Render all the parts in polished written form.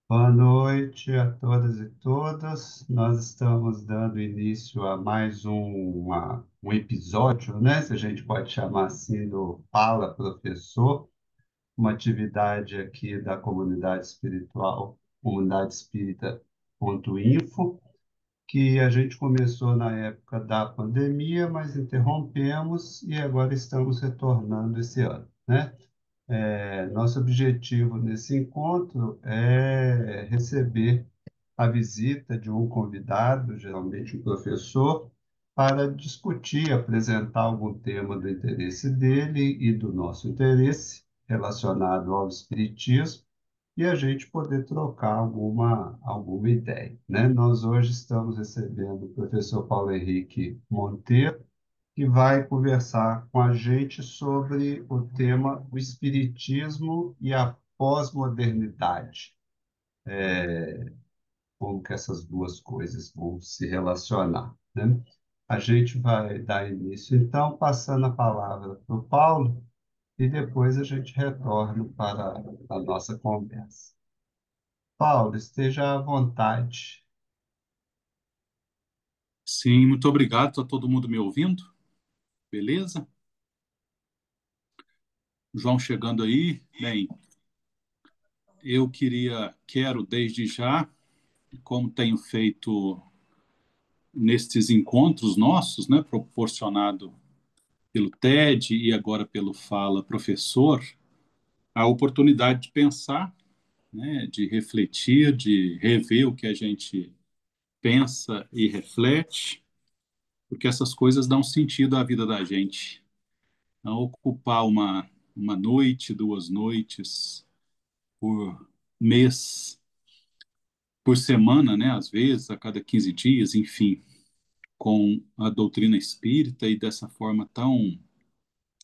Boa noite a todas e todos. Nós estamos dando início a mais um episódio, né? Se a gente pode chamar assim, do Fala Professor, uma atividade aqui da comunidade espiritual, comunidade espírita.info, que a gente começou na época da pandemia, mas interrompemos e agora estamos retornando esse ano, né? Nosso objetivo nesse encontro é receber a visita de um convidado, geralmente um professor, para discutir, apresentar algum tema do interesse dele e do nosso interesse relacionado ao espiritismo e a gente poder trocar alguma ideia, né? Nós hoje estamos recebendo o professor Paulo Henrique Monteiro, que vai conversar com a gente sobre o tema o espiritismo e a pós-modernidade, como que essas duas coisas vão se relacionar, né? A gente vai dar início, então, passando a palavra para o Paulo e depois a gente retorna para a nossa conversa. Paulo, esteja à vontade. Sim, muito obrigado. Está todo mundo me ouvindo? Beleza? João chegando aí. Bem, quero desde já, como tenho feito nestes encontros nossos, né, proporcionado pelo TED e agora pelo Fala Professor, a oportunidade de pensar, né, de refletir, de rever o que a gente pensa e reflete, porque essas coisas dão sentido à vida da gente. Não ocupar uma noite, duas noites por mês, por semana, né, às vezes, a cada 15 dias, enfim, com a doutrina espírita e dessa forma tão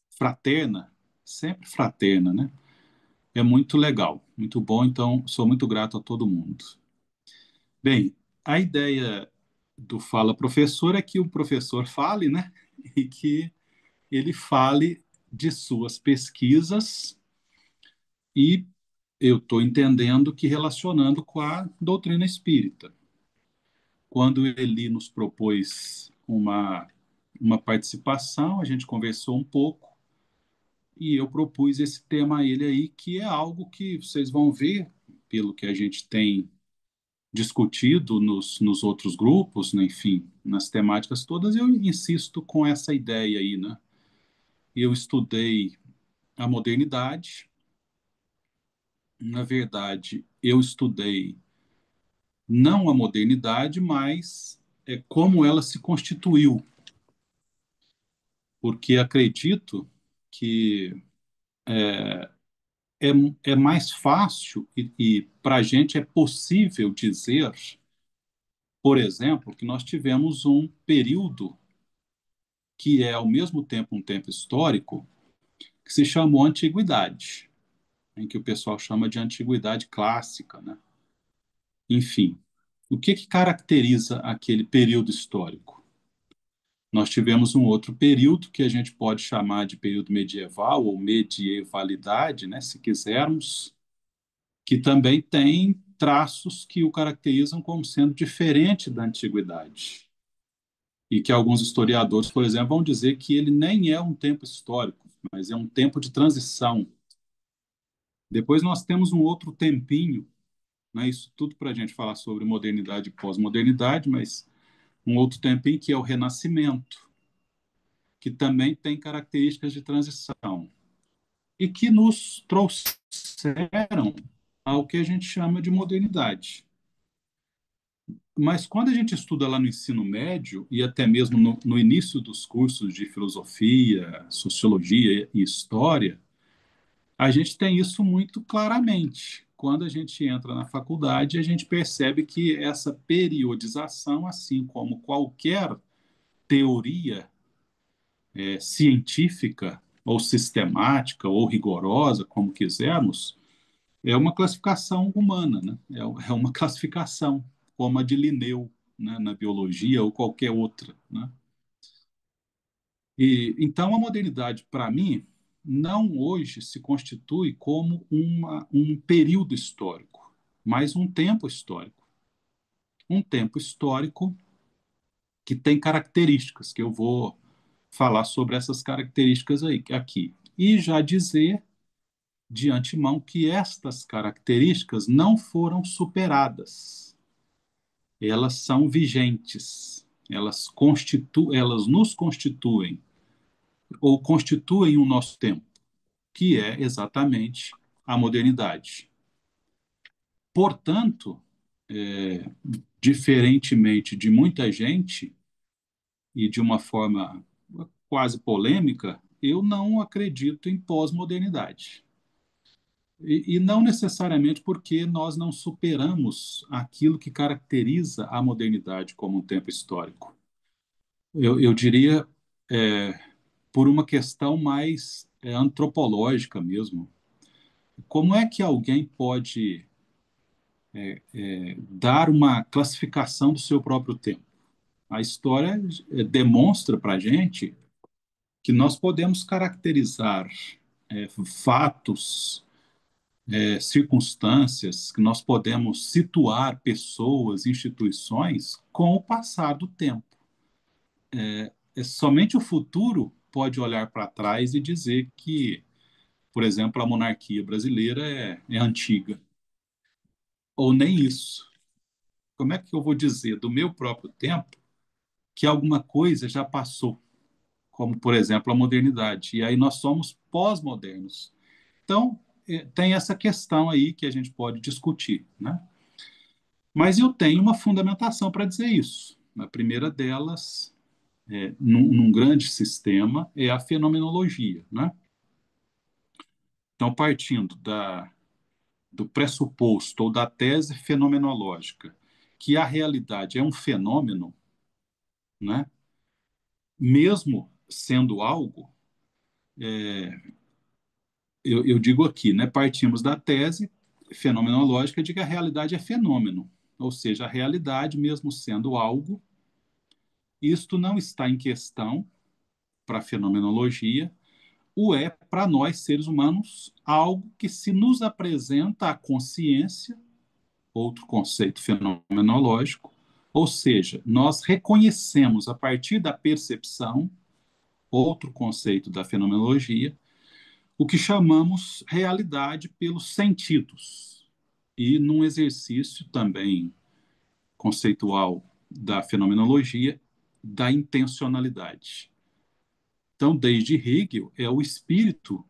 fraterna, sempre fraterna, né? É muito legal, muito bom, então sou muito grato a todo mundo. Bem, a ideia do Fala Professor é que o professor fale, né? E que ele fale de suas pesquisas e eu estou entendendo que relacionando com a doutrina espírita. Quando ele nos propôs uma participação, a gente conversou um pouco e eu propus esse tema a ele aí, que é algo que vocês vão ver, pelo que a gente tem discutido nos outros grupos, né, enfim, nas temáticas todas, eu insisto com essa ideia aí, né? Eu estudei a modernidade, na verdade, eu estudei não a modernidade, mas como ela se constituiu, porque acredito que é, é mais fácil e para a gente é possível dizer, por exemplo, que nós tivemos um período que é ao mesmo tempo um tempo histórico, que se chamou Antiguidade, em que o pessoal chama de Antiguidade Clássica, né? Enfim, o que caracteriza aquele período histórico? Nós tivemos um outro período que a gente pode chamar de período medieval ou medievalidade, né, se quisermos, que também tem traços que o caracterizam como sendo diferente da antiguidade. E que alguns historiadores, por exemplo, vão dizer que ele nem é um tempo histórico, mas é um tempo de transição. Depois nós temos um outro tempinho, né, isso tudo para a gente falar sobre modernidade e pós-modernidade, mas um outro tempinho que é o Renascimento, que também tem características de transição e que nos trouxeram ao que a gente chama de modernidade. Mas quando a gente estuda lá no ensino médio e até mesmo no início dos cursos de filosofia, sociologia e história, a gente tem isso muito claramente. Quando a gente entra na faculdade, a gente percebe que essa periodização, assim como qualquer teoria científica ou sistemática ou rigorosa, como quisermos, é uma classificação humana, né? É uma classificação, como a de Linneu, né, na biologia ou qualquer outra, né? E então a modernidade, para mim, não hoje se constitui como um período histórico. mas um tempo histórico. Um tempo histórico que tem características, que eu vou falar sobre essas características aí, aqui. E já dizer de antemão que estas características não foram superadas. Elas são vigentes. Elas nos constituem, ou constituem o nosso tempo, que é exatamente a modernidade. Portanto, diferentemente de muita gente, e de uma forma quase polêmica, eu não acredito em pós-modernidade. E não necessariamente porque nós não superamos aquilo que caracteriza a modernidade como um tempo histórico. Eu diria, é, por uma questão mais antropológica mesmo. Como é que alguém pode dar uma classificação do seu próprio tempo? A história demonstra para a gente que nós podemos caracterizar fatos, circunstâncias, que nós podemos situar pessoas, instituições com o passar do tempo. Somente o futuro pode olhar para trás e dizer que, por exemplo, a monarquia brasileira é antiga. Ou nem isso. Como é que eu vou dizer do meu próprio tempo que alguma coisa já passou, como, por exemplo, a modernidade? E aí nós somos pós-modernos. Então, tem essa questão aí que a gente pode discutir, né? Mas eu tenho uma fundamentação para dizer isso. A primeira delas, num grande sistema, é a fenomenologia, né? Então, partindo do pressuposto ou da tese fenomenológica que a realidade é um fenômeno, né? Mesmo sendo algo, eu digo aqui, né? Partimos da tese fenomenológica de que a realidade é fenômeno, ou seja, a realidade, mesmo sendo algo, isto não está em questão para a fenomenologia, o é para nós seres humanos algo que se nos apresenta à consciência, outro conceito fenomenológico, ou seja, nós reconhecemos a partir da percepção, outro conceito da fenomenologia, o que chamamos realidade pelos sentidos. E num exercício também conceitual da fenomenologia, da intencionalidade. Então, desde Hegel, é o espírito,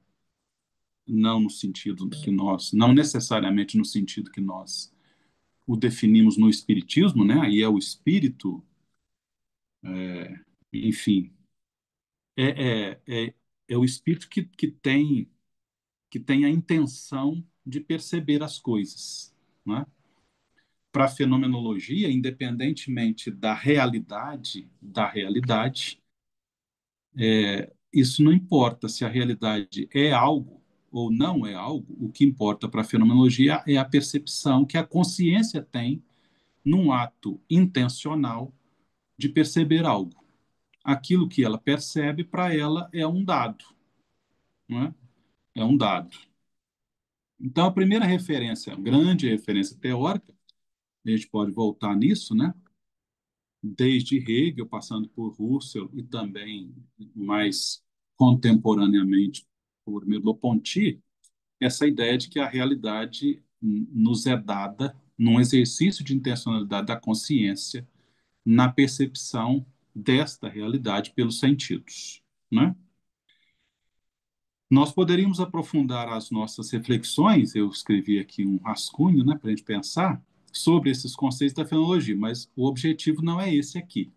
não no sentido que nós, não necessariamente no sentido que nós o definimos no espiritismo, né? Aí é o espírito, enfim, é, é, é, é o espírito que tem a intenção de perceber as coisas, né? Para a fenomenologia, independentemente da realidade, isso não importa se a realidade é algo ou não é algo, o que importa para a fenomenologia é a percepção que a consciência tem num ato intencional de perceber algo. Aquilo que ela percebe, para ela, é um dado, não é? É um dado. Então, a primeira referência, a grande referência teórica, a gente pode voltar nisso, né? Desde Hegel, passando por Husserl e também mais contemporaneamente por Merleau-Ponty, essa ideia de que a realidade nos é dada num exercício de intencionalidade da consciência na percepção desta realidade pelos sentidos, né? Nós poderíamos aprofundar as nossas reflexões, eu escrevi aqui um rascunho, né, para a gente pensar sobre esses conceitos da fenomenologia, mas o objetivo não é esse aqui.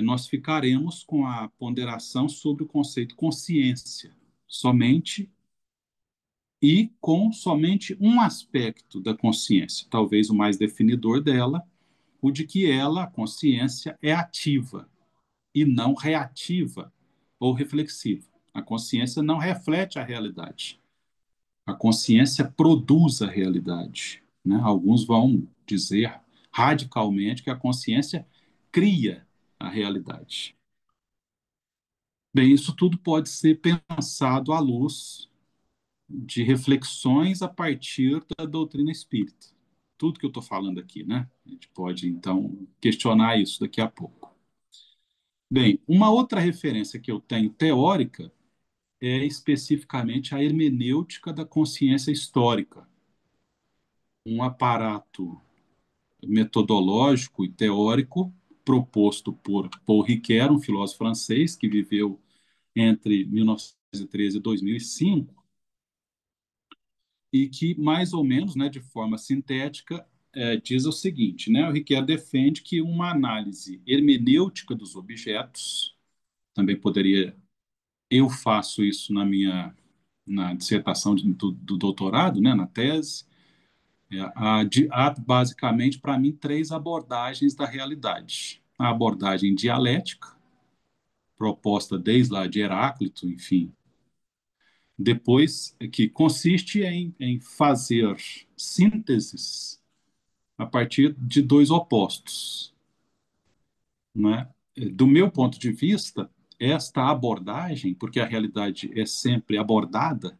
Nós ficaremos com a ponderação sobre o conceito consciência, somente e com somente um aspecto da consciência, talvez o mais definidor dela, o de que ela, a consciência, é ativa e não reativa ou reflexiva. A consciência não reflete a realidade. A consciência produz a realidade, né? Alguns vão dizer radicalmente que a consciência cria a realidade. Bem, isso tudo pode ser pensado à luz de reflexões a partir da doutrina espírita. Tudo que eu estou falando aqui, né? A gente pode, então, questionar isso daqui a pouco. Bem, uma outra referência que eu tenho teórica é especificamente a hermenêutica da consciência histórica, um aparato metodológico e teórico proposto por Paul Ricoeur, um filósofo francês que viveu entre 1913 e 2005, e que, mais ou menos, né, de forma sintética, diz o seguinte, né, o Ricoeur defende que uma análise hermenêutica dos objetos, também poderia, eu faço isso na dissertação do doutorado, né, na tese, há basicamente, para mim, três abordagens da realidade. A abordagem dialética, proposta desde lá de Heráclito, enfim, depois que consiste em fazer sínteses a partir de dois opostos, né? Do meu ponto de vista, esta abordagem, porque a realidade é sempre abordada,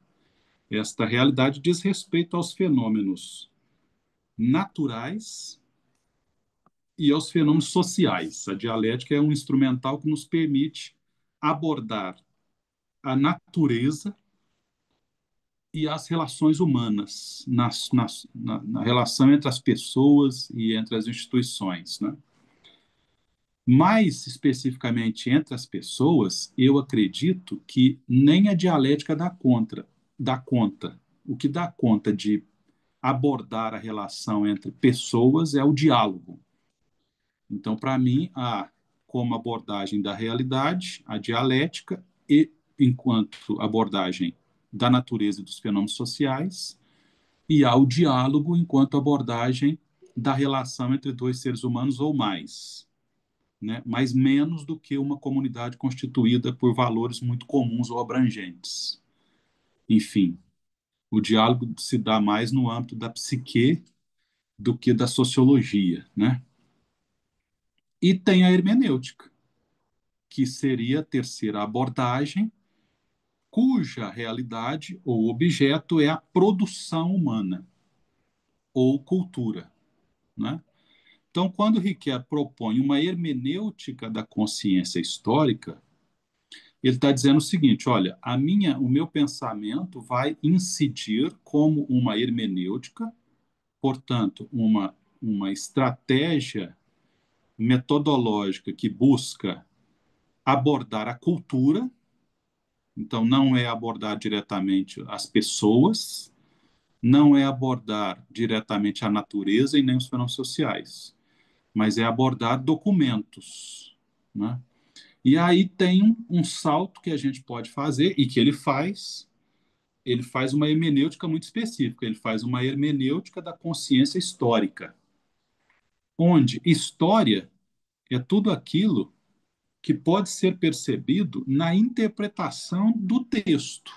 esta realidade diz respeito aos fenômenos naturais e aos fenômenos sociais. A dialética é um instrumental que nos permite abordar a natureza e as relações humanas, na relação entre as pessoas e entre as instituições, né? Mais especificamente entre as pessoas, eu acredito que nem a dialética dá conta. O que dá conta de abordar a relação entre pessoas é o diálogo. Então, para mim, há como abordagem da realidade a dialética e, enquanto abordagem da natureza e dos fenômenos sociais, e há o diálogo enquanto abordagem da relação entre dois seres humanos ou mais, né? Mas menos do que uma comunidade constituída por valores muito comuns ou abrangentes. Enfim, o diálogo se dá mais no âmbito da psique do que da sociologia, né? E tem a hermenêutica, que seria a terceira abordagem, cuja realidade ou objeto é a produção humana ou cultura, né? Então, quando Ricoeur propõe uma hermenêutica da consciência histórica, ele está dizendo o seguinte: olha, o meu pensamento vai incidir como uma hermenêutica, portanto, uma estratégia metodológica que busca abordar a cultura. Então, não é abordar diretamente as pessoas, não é abordar diretamente a natureza e nem os fenômenos sociais, mas é abordar documentos, né? E aí tem um salto que a gente pode fazer e que ele faz uma hermenêutica muito específica, ele faz uma hermenêutica da consciência histórica, onde história é tudo aquilo que pode ser percebido na interpretação do texto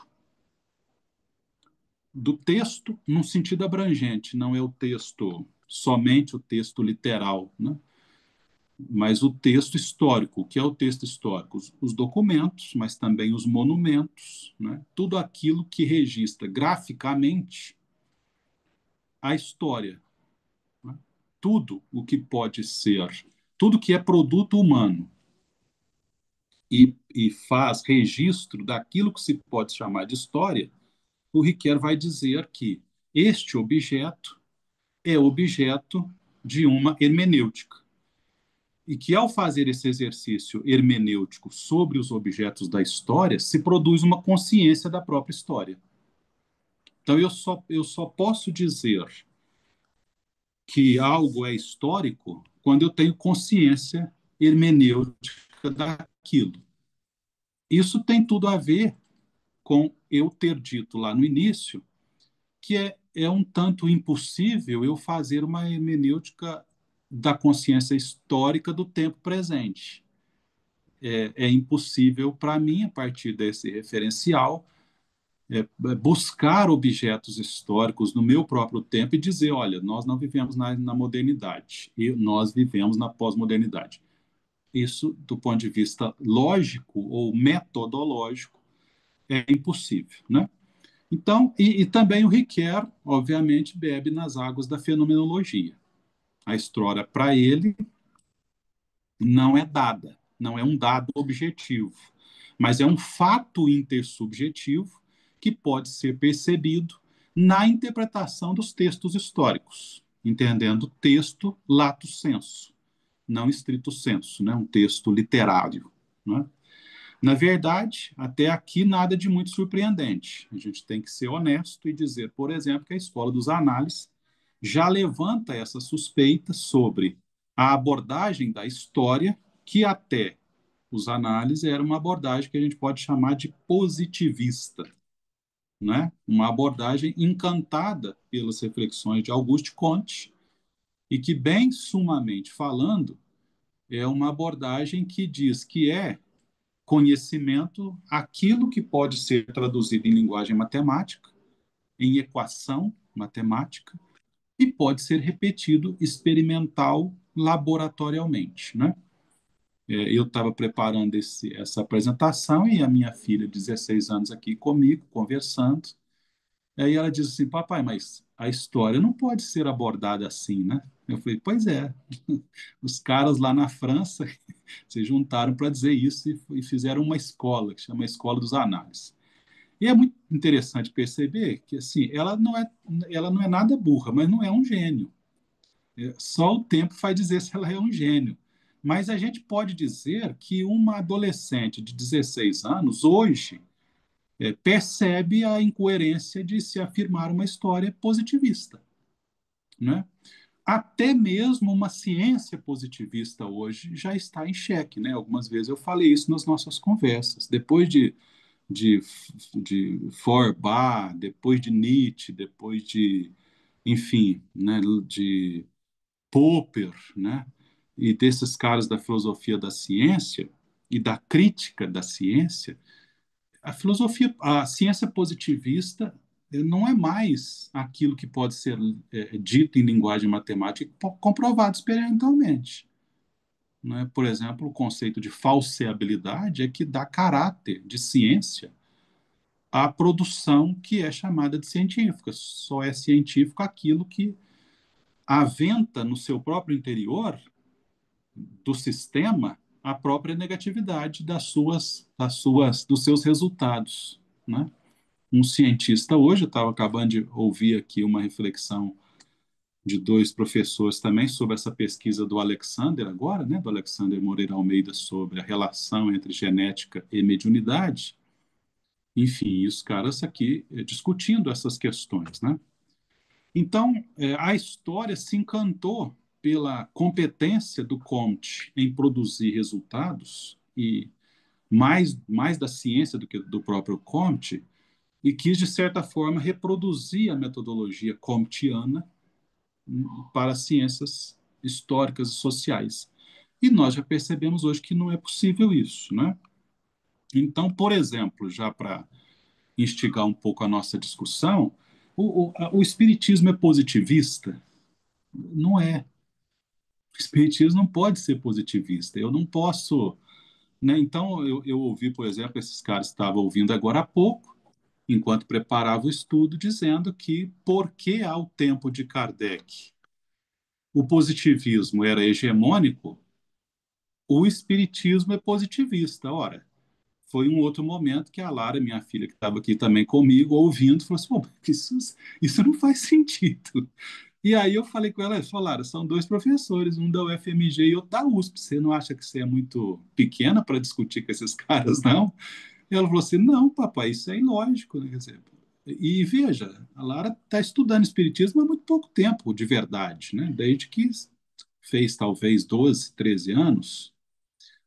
num sentido abrangente, não é o texto, somente o texto literal, né? Mas o texto histórico. O que é o texto histórico? Os documentos, mas também os monumentos, né? Tudo aquilo que registra graficamente a história, né? Tudo o que pode ser, tudo que é produto humano e faz registro daquilo que se pode chamar de história, o Ricoeur vai dizer que este objeto é objeto de uma hermenêutica. E que, ao fazer esse exercício hermenêutico sobre os objetos da história, se produz uma consciência da própria história. Então, eu só posso dizer que algo é histórico quando eu tenho consciência hermenêutica daquilo. Isso tem tudo a ver com eu ter dito lá no início que é um tanto impossível eu fazer uma hermenêutica da consciência histórica do tempo presente. É impossível para mim, a partir desse referencial, buscar objetos históricos no meu próprio tempo e dizer, olha, nós não vivemos na modernidade, e nós vivemos na pós-modernidade. Isso, do ponto de vista lógico ou metodológico, é impossível, né? Então, e também o Ricoeur, obviamente, bebe nas águas da fenomenologia. A história, para ele, não é dada, não é um dado objetivo, mas é um fato intersubjetivo que pode ser percebido na interpretação dos textos históricos, entendendo texto lato sensu, não estrito sensu, né? Um texto literário. Né? Na verdade, até aqui nada de muito surpreendente. A gente tem que ser honesto e dizer, por exemplo, que a escola dos análises já levanta essa suspeita sobre a abordagem da história, que até os análises era uma abordagem que a gente pode chamar de positivista, né? Uma abordagem encantada pelas reflexões de Auguste Comte e que, bem sumamente falando, é uma abordagem que diz que é conhecimento aquilo que pode ser traduzido em linguagem matemática, em equação matemática, e pode ser repetido experimental laboratorialmente, né? Eu estava preparando essa apresentação e a minha filha, de 16 anos, aqui comigo, conversando. Aí ela disse assim, papai, mas a história não pode ser abordada assim, né? Eu falei, pois é. Os caras lá na França se juntaram para dizer isso e fizeram uma escola, que chama Escola dos Análises. E é muito interessante perceber que assim, ela não é nada burra, mas não é um gênio. Só o tempo vai dizer se ela é um gênio. Mas a gente pode dizer que uma adolescente de 16 anos, hoje, percebe a incoerência de se afirmar uma história positivista. Né? Até mesmo uma ciência positivista hoje já está em xeque. Né? Algumas vezes eu falei isso nas nossas conversas. Depois de, de Feuerbach, depois de Nietzsche, depois de, enfim, né, de Popper, né? E desses caras da filosofia da ciência e da crítica da ciência, a ciência positivista não é mais aquilo que pode ser dito em linguagem matemática comprovado experimentalmente. Né? Por exemplo, o conceito de falseabilidade é que dá caráter de ciência à produção que é chamada de científica. Só é científico aquilo que aventa no seu próprio interior do sistema a própria negatividade dos seus resultados, né? Um cientista hoje, eu estava acabando de ouvir aqui uma reflexão de dois professores também sobre essa pesquisa do Alexander agora, né, do Alexander Moreira Almeida sobre a relação entre genética e mediunidade. Enfim, os caras aqui discutindo essas questões, né? Então, a história se encantou pela competência do Comte em produzir resultados e mais da ciência do que do próprio Comte e quis, de certa forma, reproduzir a metodologia comtiana para as ciências históricas e sociais. E nós já percebemos hoje que não é possível isso, né? Então, por exemplo, já para instigar um pouco a nossa discussão, o espiritismo é positivista? Não é. O espiritismo não pode ser positivista. Eu não posso, né? Então, eu ouvi, por exemplo, esses caras estavam ouvindo agora há pouco, enquanto preparava o estudo, dizendo que porque ao tempo de Kardec o positivismo era hegemônico, o espiritismo é positivista. Ora, foi um outro momento que a Lara, minha filha, que estava aqui também comigo, ouvindo, falou assim: pô, isso não faz sentido. E aí eu falei com ela, Lara, são dois professores, um da UFMG e outro da USP. Você não acha que você é muito pequena para discutir com esses caras, não? E ela falou assim: não, papai, isso é ilógico. Né? Quer dizer, e veja, a Lara está estudando espiritismo há muito pouco tempo, de verdade, né? Desde que fez talvez 12, 13 anos.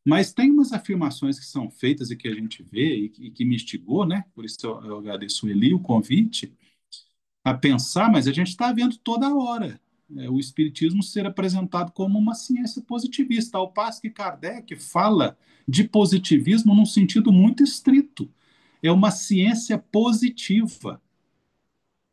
Mas tem umas afirmações que são feitas e que a gente vê e que me instigou, né? Por isso eu agradeço o Eli, o convite, a pensar, mas a gente está vendo toda hora o espiritismo ser apresentado como uma ciência positivista, ao passo que Kardec fala de positivismo num sentido muito estrito. É uma ciência positiva,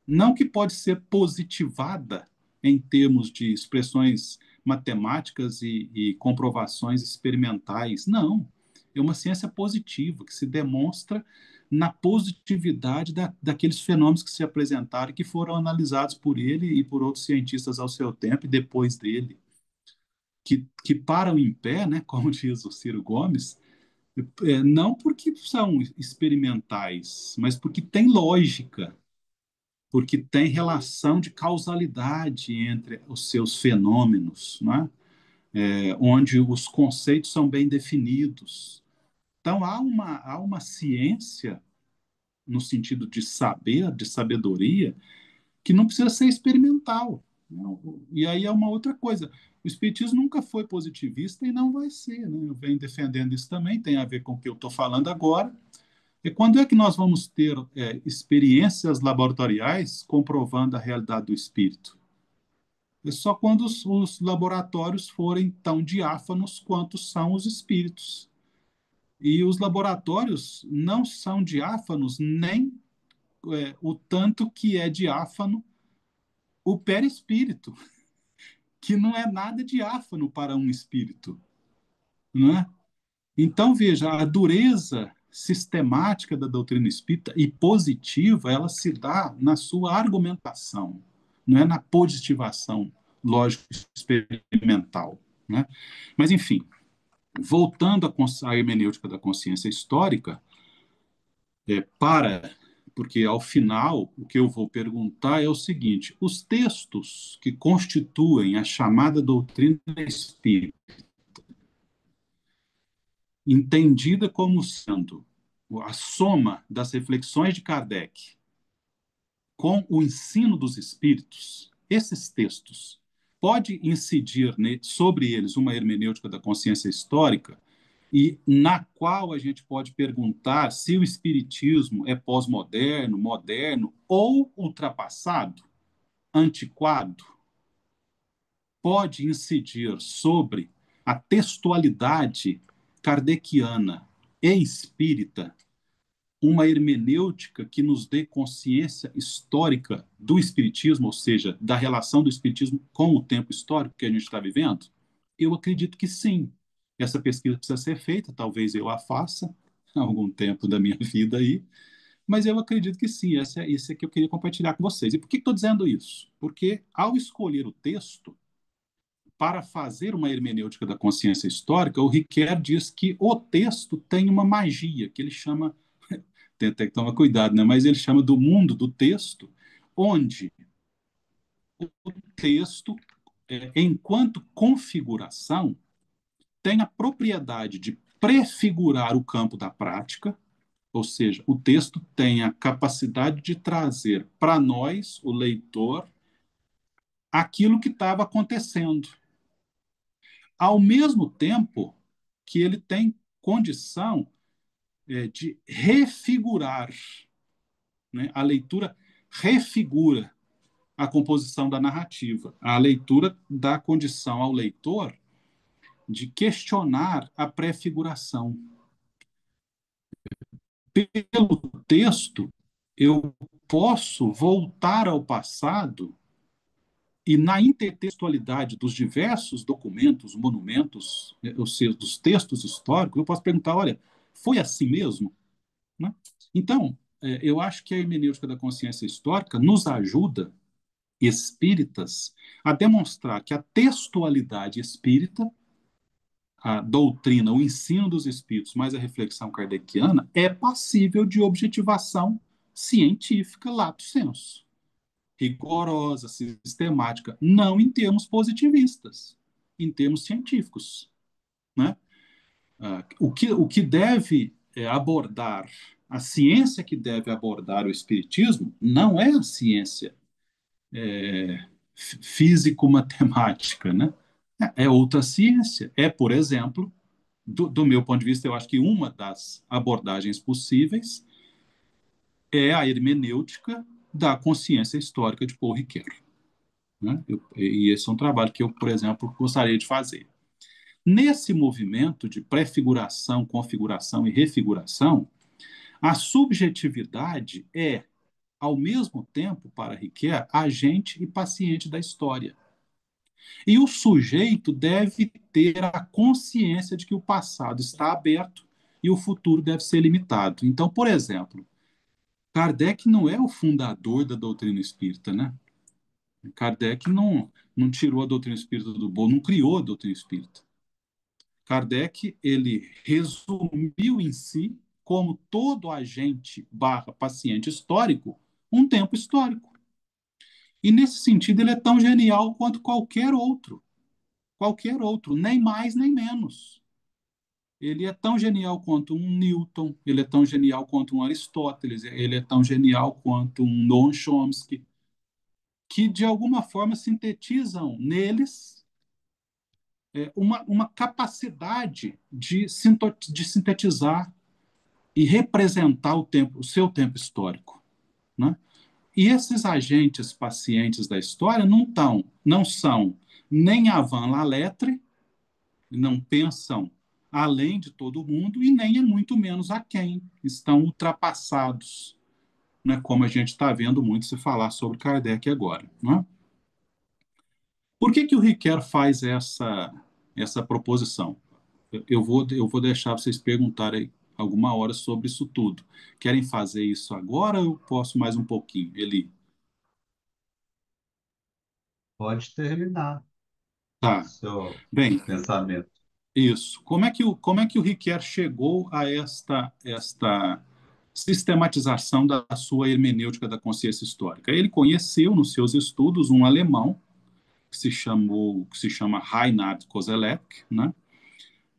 não que pode ser positivada em termos de expressões matemáticas e comprovações experimentais. Não. É uma ciência positiva que se demonstra na positividade daqueles fenômenos que se apresentaram e que foram analisados por ele e por outros cientistas ao seu tempo e depois dele, que param em pé, né, como diz o Ciro Gomes, não porque são experimentais, mas porque tem lógica, porque tem relação de causalidade entre os seus fenômenos, né? Onde os conceitos são bem definidos. Então, há uma ciência, no sentido de saber, de sabedoria, que não precisa ser experimental. E aí é uma outra coisa. O Espiritismo nunca foi positivista e não vai ser. Né? Eu venho defendendo isso também, tem a ver com o que eu estou falando agora. E quando é que nós vamos ter experiências laboratoriais comprovando a realidade do espírito? É só quando os laboratórios forem tão diáfanos quanto são os espíritos. E os laboratórios não são diáfanos nem o tanto que é diáfano o perispírito, que não é nada diáfano para um espírito, não é? Então, veja, a dureza sistemática da doutrina espírita e positiva, ela se dá na sua argumentação, não é na positivação lógico-experimental. Né? Mas, enfim, voltando à hermenêutica da consciência histórica, porque ao final o que eu vou perguntar é o seguinte: os textos que constituem a chamada doutrina espírita, entendida como sendo a soma das reflexões de Kardec com o ensino dos espíritos, esses textos pode incidir sobre eles uma hermenêutica da consciência histórica e na qual a gente pode perguntar se o espiritismo é pós-moderno, moderno ou ultrapassado, antiquado, pode incidir sobre a textualidade kardeciana e espírita, uma hermenêutica que nos dê consciência histórica do espiritismo, ou seja, da relação do espiritismo com o tempo histórico que a gente está vivendo? Eu acredito que sim. Essa pesquisa precisa ser feita, talvez eu a faça há algum tempo da minha vida aí, mas eu acredito que sim, esse é que eu queria compartilhar com vocês. E por que estou dizendo isso? Porque ao escolher o texto, para fazer uma hermenêutica da consciência histórica, o Riquet diz que o texto tem uma magia, que ele chama, tem até que tomar cuidado, né? Mas ele chama do mundo do texto, onde o texto, enquanto configuração, tem a propriedade de prefigurar o campo da prática, ou seja, o texto tem a capacidade de trazer para nós, o leitor, aquilo que estava acontecendo. Ao mesmo tempo que ele tem condição de refigurar, né? A leitura refigura a composição da narrativa. A leitura dá condição ao leitor de questionar a prefiguração. Pelo texto, eu posso voltar ao passado e, na intertextualidade dos diversos documentos, monumentos, ou seja, dos textos históricos, eu posso perguntar: olha, foi assim mesmo? Né? Então, eu acho que a hermenêutica da consciência histórica nos ajuda, espíritas, a demonstrar que a textualidade espírita, a doutrina, o ensino dos espíritos, mais a reflexão kardeciana, é passível de objetivação científica lato sensu, rigorosa, sistemática, não em termos positivistas, em termos científicos. Né? O que deve abordar, a ciência que deve abordar o espiritismo não é a ciência físico-matemática, né? É outra ciência. É, por exemplo, do meu ponto de vista, eu acho que uma das abordagens possíveis é a hermenêutica da consciência histórica de Paul Ricoeur. Né? E esse é um trabalho que eu, por exemplo, gostaria de fazer. Nesse movimento de prefiguração, configuração e refiguração, a subjetividade é, ao mesmo tempo, para Ricoeur, agente e paciente da história. E o sujeito deve ter a consciência de que o passado está aberto e o futuro deve ser limitado. Então, por exemplo, Kardec não é o fundador da doutrina espírita, né? Kardec não tirou a doutrina espírita do bolo, não criou a doutrina espírita. Kardec, ele resumiu em si, como todo agente barra paciente histórico, um tempo histórico. E nesse sentido ele é tão genial quanto qualquer outro, nem mais nem menos. Ele é tão genial quanto um Newton, ele é tão genial quanto um Aristóteles, ele é tão genial quanto um Noam Chomsky, que de alguma forma sintetizam neles uma capacidade de sintetizar e representar o seu tempo histórico, né? E esses agentes pacientes da história não são nem avant la lettre, não pensam além de todo mundo e nem é muito menos aquém, estão ultrapassados, né? Como a gente está vendo muito se falar sobre Kardec agora, né? Por que o Riquet faz essa proposição? Eu vou deixar vocês perguntarem alguma hora sobre isso tudo. Querem fazer isso agora ou eu posso mais um pouquinho? Ele, Pode terminar tá. seu Bem, pensamento. isso. Como é que o Riquet chegou a esta sistematização da sua hermenêutica da consciência histórica? Ele conheceu nos seus estudos um alemão que se chama Reinhard Koselleck, né?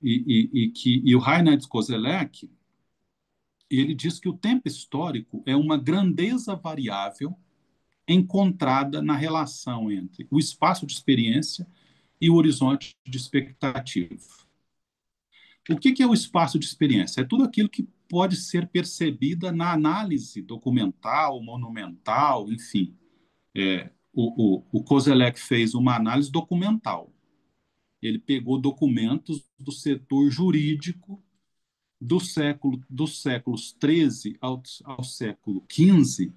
E o Reinhard Koselleck, ele diz que o tempo histórico é uma grandeza variável encontrada na relação entre o espaço de experiência e o horizonte de expectativa. O que é o espaço de experiência? É tudo aquilo que pode ser percebida na análise documental, monumental, enfim. O Koselleck fez uma análise documental. Ele pegou documentos do setor jurídico dos séculos XIII ao século XV,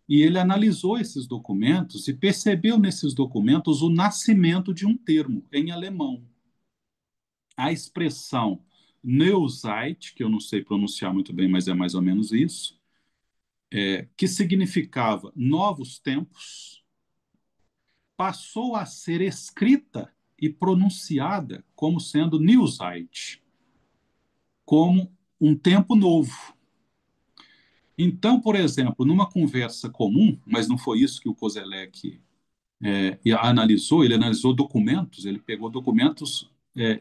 e ele analisou esses documentos e percebeu nesses documentos o nascimento de um termo em alemão. A expressão Neuzeit, que eu não sei pronunciar muito bem, mas é mais ou menos isso, que significava novos tempos, passou a ser escrita e pronunciada como sendo Neuzeit, como um tempo novo. Então, por exemplo, numa conversa comum, mas não foi isso que o Kozelek analisou, ele analisou documentos, ele pegou documentos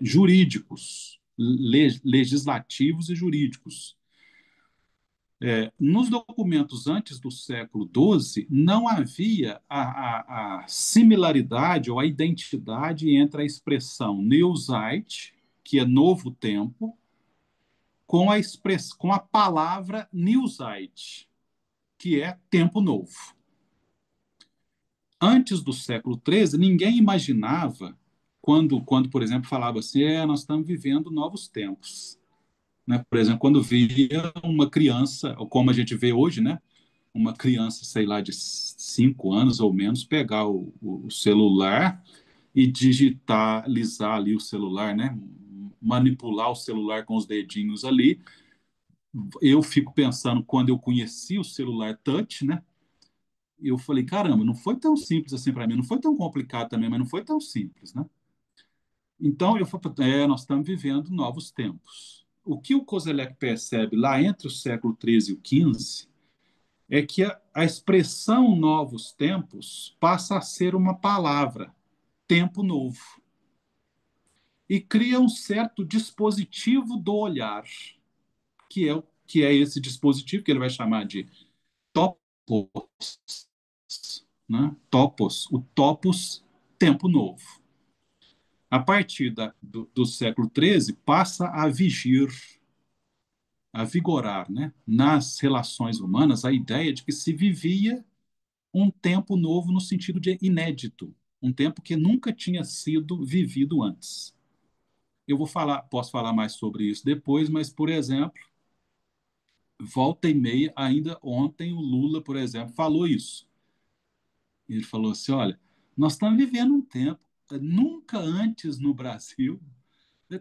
jurídicos, legislativos e jurídicos. Nos documentos antes do século XII, não havia a similaridade ou a identidade entre a expressão Neuzeit, que é novo tempo, com a palavra Neuzeit, que é tempo novo. Antes do século XIII, ninguém imaginava, quando por exemplo, falava assim, nós estamos vivendo novos tempos. Né? Por exemplo, quando via uma criança, ou como a gente vê hoje, né? Uma criança, sei lá, de 5 anos ou menos, pegar o celular e digitalizar ali o celular, né? Manipular o celular com os dedinhos ali. Eu fico pensando, quando eu conheci o celular touch, né? Eu falei, caramba, não foi tão simples assim para mim, não foi tão complicado também, mas não foi tão simples, né? Então eu falei, nós estamos vivendo novos tempos. O que o Kozelek percebe lá entre o século XIII e o XV é que a expressão novos tempos passa a ser uma palavra, tempo novo, e cria um certo dispositivo do olhar, que é esse dispositivo que ele vai chamar de topos, né? Topos, o topos, tempo novo. A partir do século XIII, passa a vigir, a vigorar, né, nas relações humanas a ideia de que se vivia um tempo novo no sentido de inédito, um tempo que nunca tinha sido vivido antes. Posso falar mais sobre isso depois, mas, por exemplo, volta e meia, ainda ontem o Lula, por exemplo, falou isso. Ele falou assim, olha, nós estamos vivendo um tempo nunca antes no Brasil.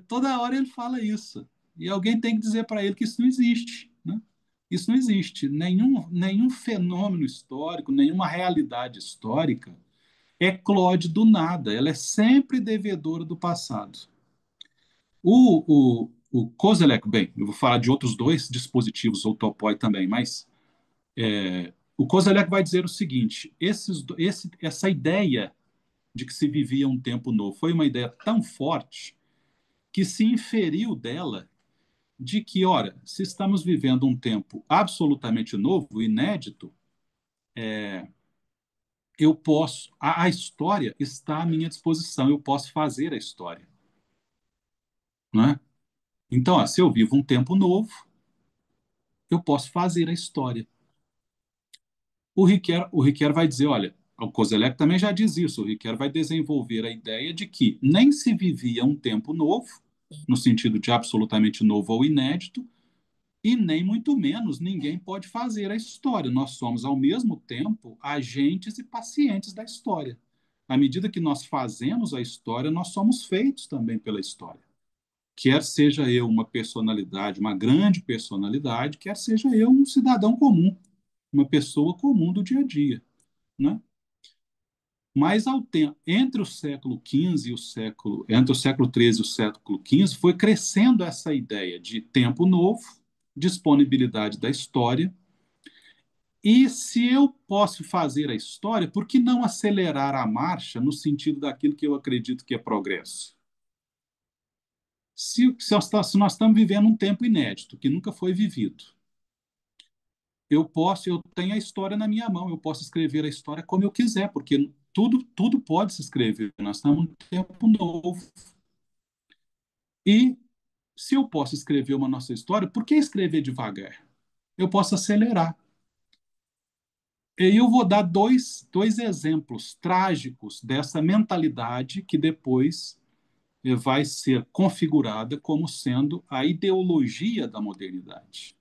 Toda hora ele fala isso. E alguém tem que dizer para ele que isso não existe, né? Isso não existe. Nenhum fenômeno histórico, nenhuma realidade histórica eclode do nada. Ela é sempre devedora do passado. O Kozelek, bem, eu vou falar de outros dois dispositivos, ou Topoi também, mas o Kozelek vai dizer o seguinte: essa ideia de que se vivia um tempo novo foi uma ideia tão forte que se inferiu dela de que, ora, se estamos vivendo um tempo absolutamente novo, inédito, eu posso, a história está à minha disposição, eu posso fazer a história, não é? Então, ó, se eu vivo um tempo novo, eu posso fazer a história. O Riquer vai dizer, olha, o Kozelek também já diz isso, o Riquer vai desenvolver a ideia de que nem se vivia um tempo novo, no sentido de absolutamente novo ou inédito, e nem muito menos ninguém pode fazer a história. Nós somos, ao mesmo tempo, agentes e pacientes da história. À medida que nós fazemos a história, nós somos feitos também pela história. Quer seja eu uma personalidade, uma grande personalidade, quer seja eu um cidadão comum, uma pessoa comum do dia a dia, né? Mas ao tempo, entre o século XV e entre o século XIII e o século XV, foi crescendo essa ideia de tempo novo, disponibilidade da história. E se eu posso fazer a história, por que não acelerar a marcha no sentido daquilo que eu acredito que é progresso? Se nós estamos vivendo um tempo inédito, que nunca foi vivido, eu tenho a história na minha mão, eu posso escrever a história como eu quiser, porque tudo pode se escrever. Nós estamos num tempo novo. E se eu posso escrever uma nossa história, por que escrever devagar? Eu posso acelerar. E eu vou dar dois exemplos trágicos dessa mentalidade que depois vai ser configurada como sendo a ideologia da modernidade,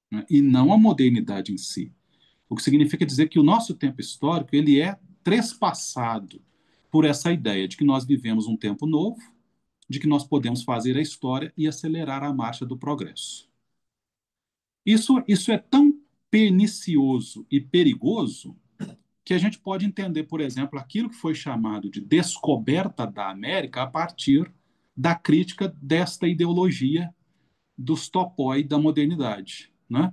né? E não a modernidade em si. O que significa dizer que o nosso tempo histórico ele é trespassado por essa ideia de que nós vivemos um tempo novo, de que nós podemos fazer a história e acelerar a marcha do progresso. Isso é tão pernicioso e perigoso que a gente pode entender, por exemplo, aquilo que foi chamado de descoberta da América a partir da crítica desta ideologia dos topoi da modernidade, né?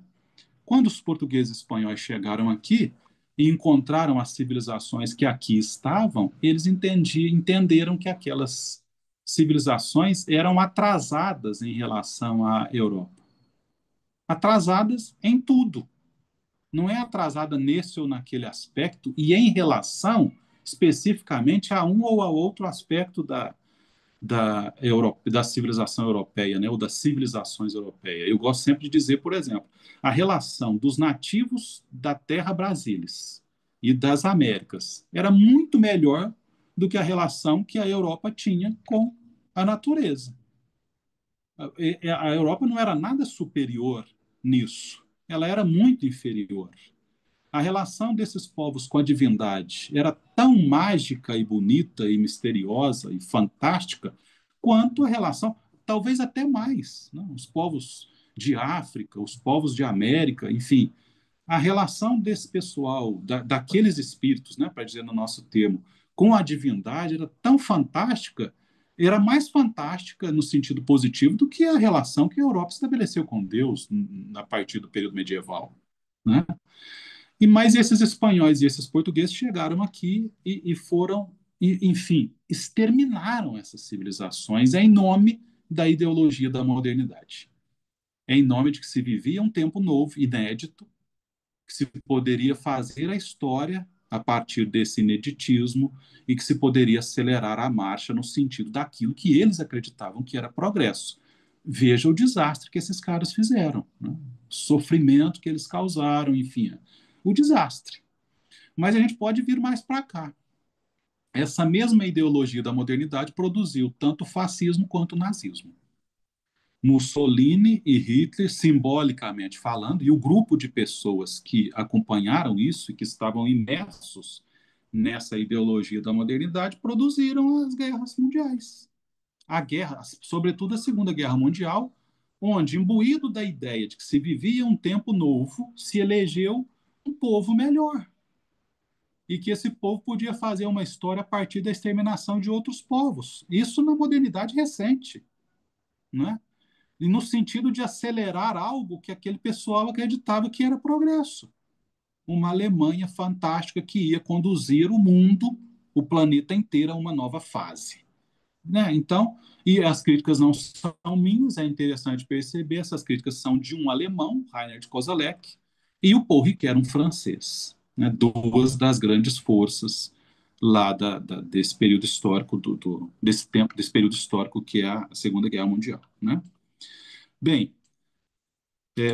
Quando os portugueses e espanhóis chegaram aqui e encontraram as civilizações que aqui estavam, eles entenderam que aquelas civilizações eram atrasadas em relação à Europa. Atrasadas em tudo. Não é atrasada nesse ou naquele aspecto e em relação especificamente a um ou a outro aspecto da civilização europeia, né, ou das civilizações europeias. Eu gosto sempre de dizer, por exemplo, a relação dos nativos da terra Brasilis e das Américas era muito melhor do que a relação que a Europa tinha com a natureza. A Europa não era nada superior nisso, ela era muito inferior. A relação desses povos com a divindade era tão mágica e bonita e misteriosa e fantástica quanto a relação, talvez até mais, né? Os povos de África, os povos de América, enfim, a relação desse pessoal, daqueles espíritos, né, para dizer no nosso termo, com a divindade era tão fantástica, era mais fantástica no sentido positivo do que a relação que a Europa estabeleceu com Deus a partir do período medieval, né? E mais esses espanhóis e esses portugueses chegaram aqui e foram, enfim, exterminaram essas civilizações em nome da ideologia da modernidade. Em nome de que se vivia um tempo novo, inédito, que se poderia fazer a história a partir desse ineditismo e que se poderia acelerar a marcha no sentido daquilo que eles acreditavam que era progresso. Veja o desastre que esses caras fizeram, né? O sofrimento que eles causaram, enfim, o desastre. Mas a gente pode vir mais para cá. Essa mesma ideologia da modernidade produziu tanto o fascismo quanto o nazismo. Mussolini e Hitler, simbolicamente falando, e o grupo de pessoas que acompanharam isso e que estavam imersos nessa ideologia da modernidade, produziram as guerras mundiais. A guerra, sobretudo a Segunda Guerra Mundial, onde, imbuído da ideia de que se vivia um tempo novo, se elegeu um povo melhor e que esse povo podia fazer uma história a partir da exterminação de outros povos. Isso na modernidade recente, né? E no sentido de acelerar algo que aquele pessoal acreditava que era progresso. Uma Alemanha fantástica que ia conduzir o mundo, o planeta inteiro, a uma nova fase. Né? Então, e as críticas não são minhas, é interessante perceber, essas críticas são de um alemão, Reinhard Koselleck, e o Paul Ricoeur, um francês, né? Duas das grandes forças lá desse período histórico, desse tempo, desse período histórico que é a Segunda Guerra Mundial. Né? Bem,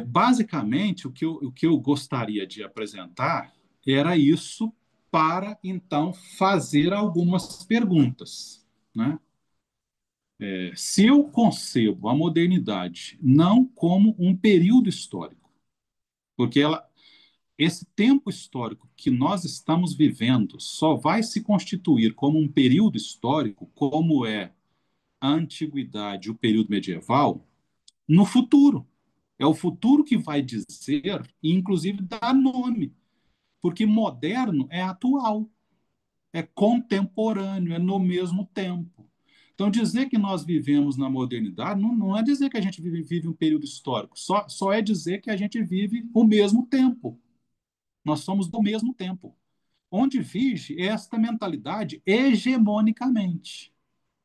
basicamente, o que eu gostaria de apresentar era isso para, então, fazer algumas perguntas. Né? Se eu concebo a modernidade não como um período histórico, porque esse tempo histórico que nós estamos vivendo só vai se constituir como um período histórico, como é a antiguidade, o período medieval, no futuro. É o futuro que vai dizer, e inclusive dar nome, porque moderno é atual, é contemporâneo, é no mesmo tempo. Então, dizer que nós vivemos na modernidade não é dizer que a gente vive um período histórico, só é dizer que a gente vive o mesmo tempo. Nós somos do mesmo tempo. Onde vige esta mentalidade hegemonicamente.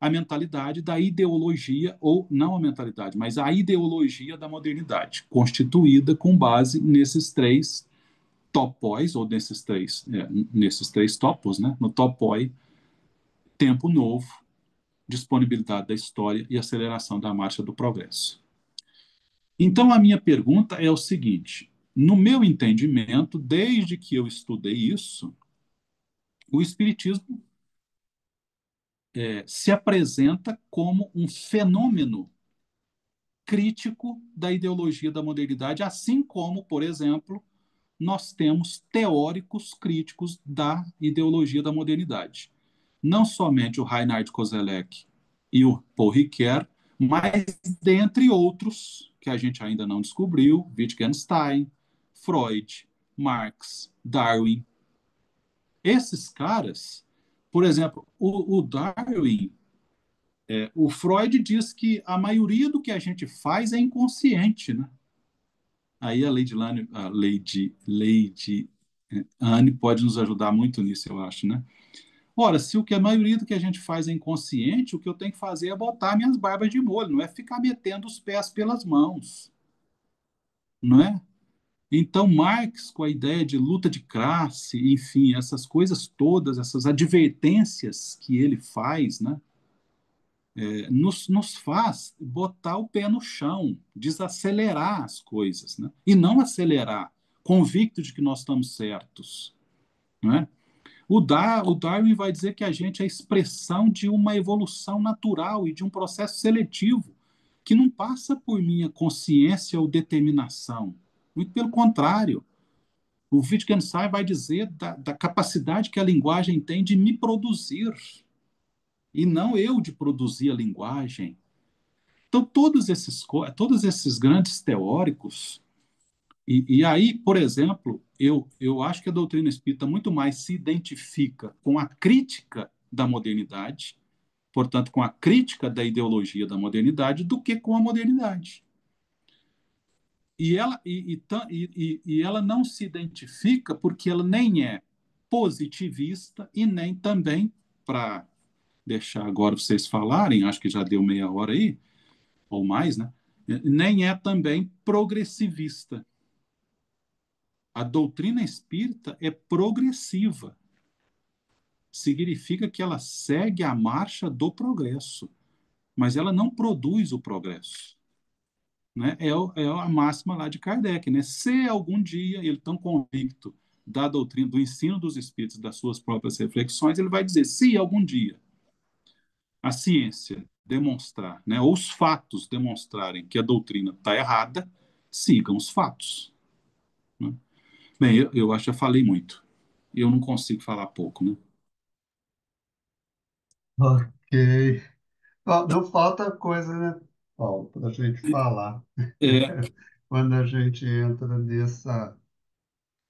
A mentalidade da ideologia, ou não a mentalidade, mas a ideologia da modernidade, constituída com base nesses três topóis, ou nesses três topos, né? No topoi, tempo novo, disponibilidade da história e aceleração da marcha do progresso. Então, a minha pergunta é o seguinte: no meu entendimento, desde que eu estudei isso, o Espiritismo se apresenta como um fenômeno crítico da ideologia da modernidade, assim como, por exemplo, nós temos teóricos críticos da ideologia da modernidade. Não somente o Reinhard Koselleck e o Paul Ricoeur, mas dentre outros que a gente ainda não descobriu, Wittgenstein, Freud, Marx, Darwin. Esses caras, por exemplo, o Darwin, o Freud diz que a maioria do que a gente faz é inconsciente, né? Aí a Lady Anne pode nos ajudar muito nisso, eu acho, né? Ora, se o que a maioria do que a gente faz é inconsciente, o que eu tenho que fazer é botar minhas barbas de molho, não é ficar metendo os pés pelas mãos, não é? Então, Marx, com a ideia de luta de classe, enfim, essas coisas todas, essas advertências que ele faz, né, nos faz botar o pé no chão, desacelerar as coisas, né, e não acelerar, convicto de que nós estamos certos. Não é? O Darwin vai dizer que a gente é a expressão de uma evolução natural e de um processo seletivo que não passa por minha consciência ou determinação. Muito pelo contrário. O Wittgenstein vai dizer da capacidade que a linguagem tem de me produzir, e não eu de produzir a linguagem. Então, todos esses grandes teóricos, e aí, por exemplo, eu acho que a doutrina espírita muito mais se identifica com a crítica da modernidade, portanto, com a crítica da ideologia da modernidade, do que com a modernidade. E ela não se identifica porque ela nem é positivista e nem também, para deixar agora vocês falarem, acho que já deu meia hora aí, ou mais, né? Nem é também progressivista. A doutrina espírita é progressiva. Significa que ela segue a marcha do progresso, mas ela não produz o progresso. Né? É a máxima lá de Kardec, né? Se algum dia ele tão convicto da doutrina, do ensino dos espíritos, das suas próprias reflexões, ele vai dizer: se algum dia a ciência demonstrar, né, ou os fatos demonstrarem que a doutrina está errada, sigam os fatos. Né? Bem, eu acho que já falei muito. Eu não consigo falar pouco, né? Ok. Ó, não falta coisa, né, Paulo, para a gente falar É, quando a gente entra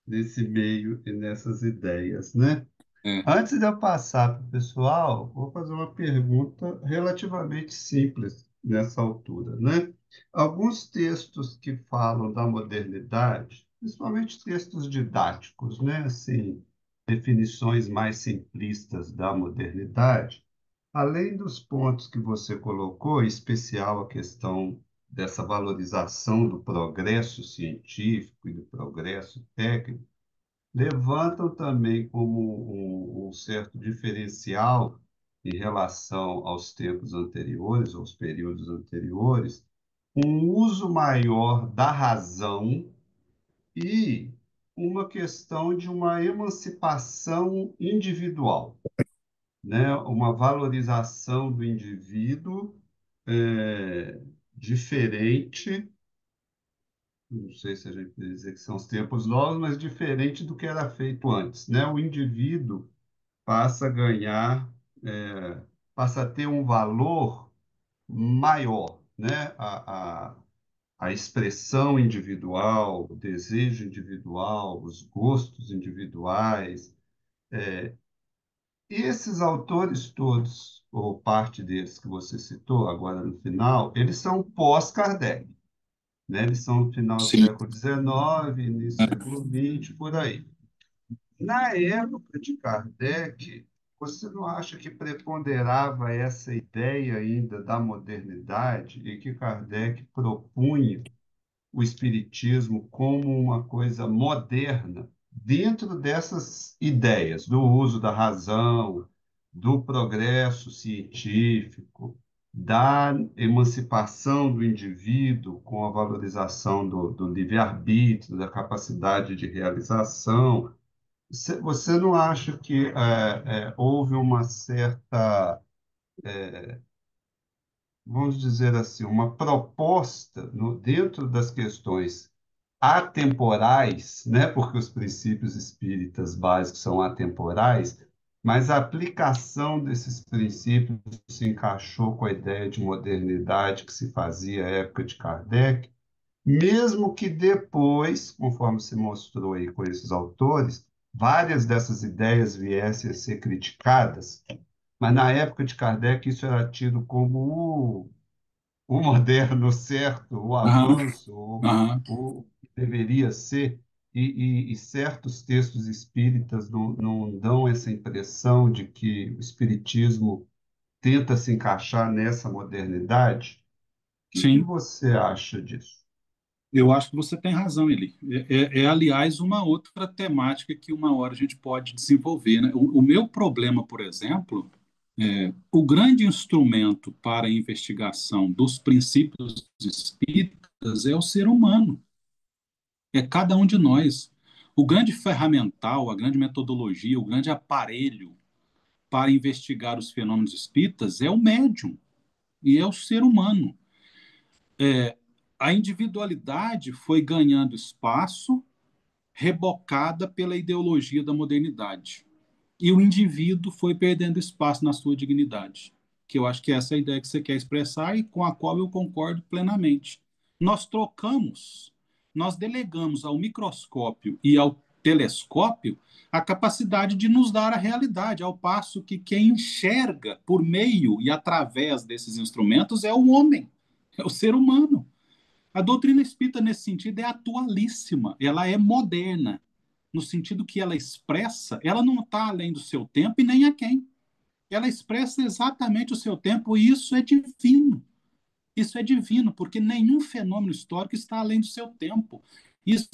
nesse meio e nessas ideias, né? é, Antes de eu passar para o pessoal, vou fazer uma pergunta relativamente simples nessa altura, né? Alguns textos que falam da modernidade, principalmente textos didáticos, né? Assim, definições mais simplistas da modernidade, além dos pontos que você colocou, em especial a questão dessa valorização do progresso científico e do progresso técnico, levantam também como um certo diferencial em relação aos tempos anteriores, aos períodos anteriores, um uso maior da razão e uma questão de uma emancipação individual, né? Uma valorização do indivíduo diferente, não sei se a gente pode dizer que são os tempos novos, mas diferente do que era feito antes, né? O indivíduo passa a ganhar, passa a ter um valor maior, né? A expressão individual, o desejo individual, os gostos individuais. E esses autores todos, ou parte deles que você citou agora no final, eles são pós-Kardec, né? Eles são no final do sim, século XIX, início do século XX, por aí. Na época de Kardec, você não acha que preponderava essa ideia ainda da modernidade e que Kardec propunha o espiritismo como uma coisa moderna dentro dessas ideias do uso da razão, do progresso científico, da emancipação do indivíduo com a valorização do livre-arbítrio, da capacidade de realização. Você não acha que houve uma certa, vamos dizer assim, uma proposta dentro das questões atemporais, né? Porque os princípios espíritas básicos são atemporais, mas a aplicação desses princípios se encaixou com a ideia de modernidade que se fazia à época de Kardec, mesmo que depois, conforme se mostrou aí com esses autores, várias dessas ideias viessem a ser criticadas, mas na época de Kardec isso era tido como o moderno certo, o aham, avanço, aham, o que deveria ser, e certos textos espíritas não dão essa impressão de que o espiritismo tenta se encaixar nessa modernidade. O que sim. você acha disso? Eu acho que você tem razão, Eli. Aliás, uma outra temática que uma hora a gente pode desenvolver, né? O meu problema, por exemplo, o grande instrumento para a investigação dos princípios espíritas é o ser humano, é cada um de nós. O grande ferramental, a grande metodologia, o grande aparelho para investigar os fenômenos espíritas é o médium e é o ser humano. A individualidade foi ganhando espaço rebocada pela ideologia da modernidade. E o indivíduo foi perdendo espaço na sua dignidade. Que eu acho que essa é a ideia que você quer expressar e com a qual eu concordo plenamente. Nós trocamos, nós delegamos ao microscópio e ao telescópio a capacidade de nos dar a realidade, ao passo que quem enxerga por meio e através desses instrumentos é o homem, é o ser humano. A doutrina espírita, nesse sentido, é atualíssima, ela é moderna, no sentido que ela expressa, ela não está além do seu tempo e nem a quem. Ela expressa exatamente o seu tempo e isso é divino. Isso é divino, porque nenhum fenômeno histórico está além do seu tempo. Isso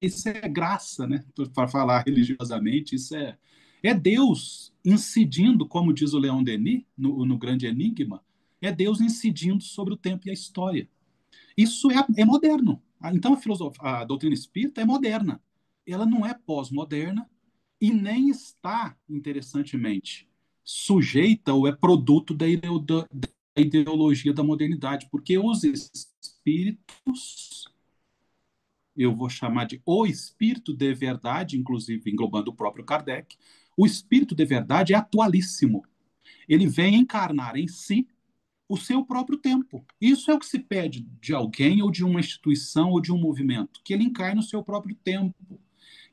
isso é graça, né? Para falar religiosamente, é Deus incidindo, como diz o Leon Denis, no Grande Enigma, é Deus incidindo sobre o tempo e a história. Isso é moderno. Então, a doutrina espírita é moderna. Ela não é pós-moderna e nem está, interessantemente, sujeita ou é produto da ideologia da modernidade, porque os espíritos, eu vou chamar de o espírito de verdade, inclusive englobando o próprio Kardec, o espírito de verdade é atualíssimo. Ele vem encarnar em si o seu próprio tempo. Isso é o que se pede de alguém ou de uma instituição ou de um movimento, que ele encarne o seu próprio tempo,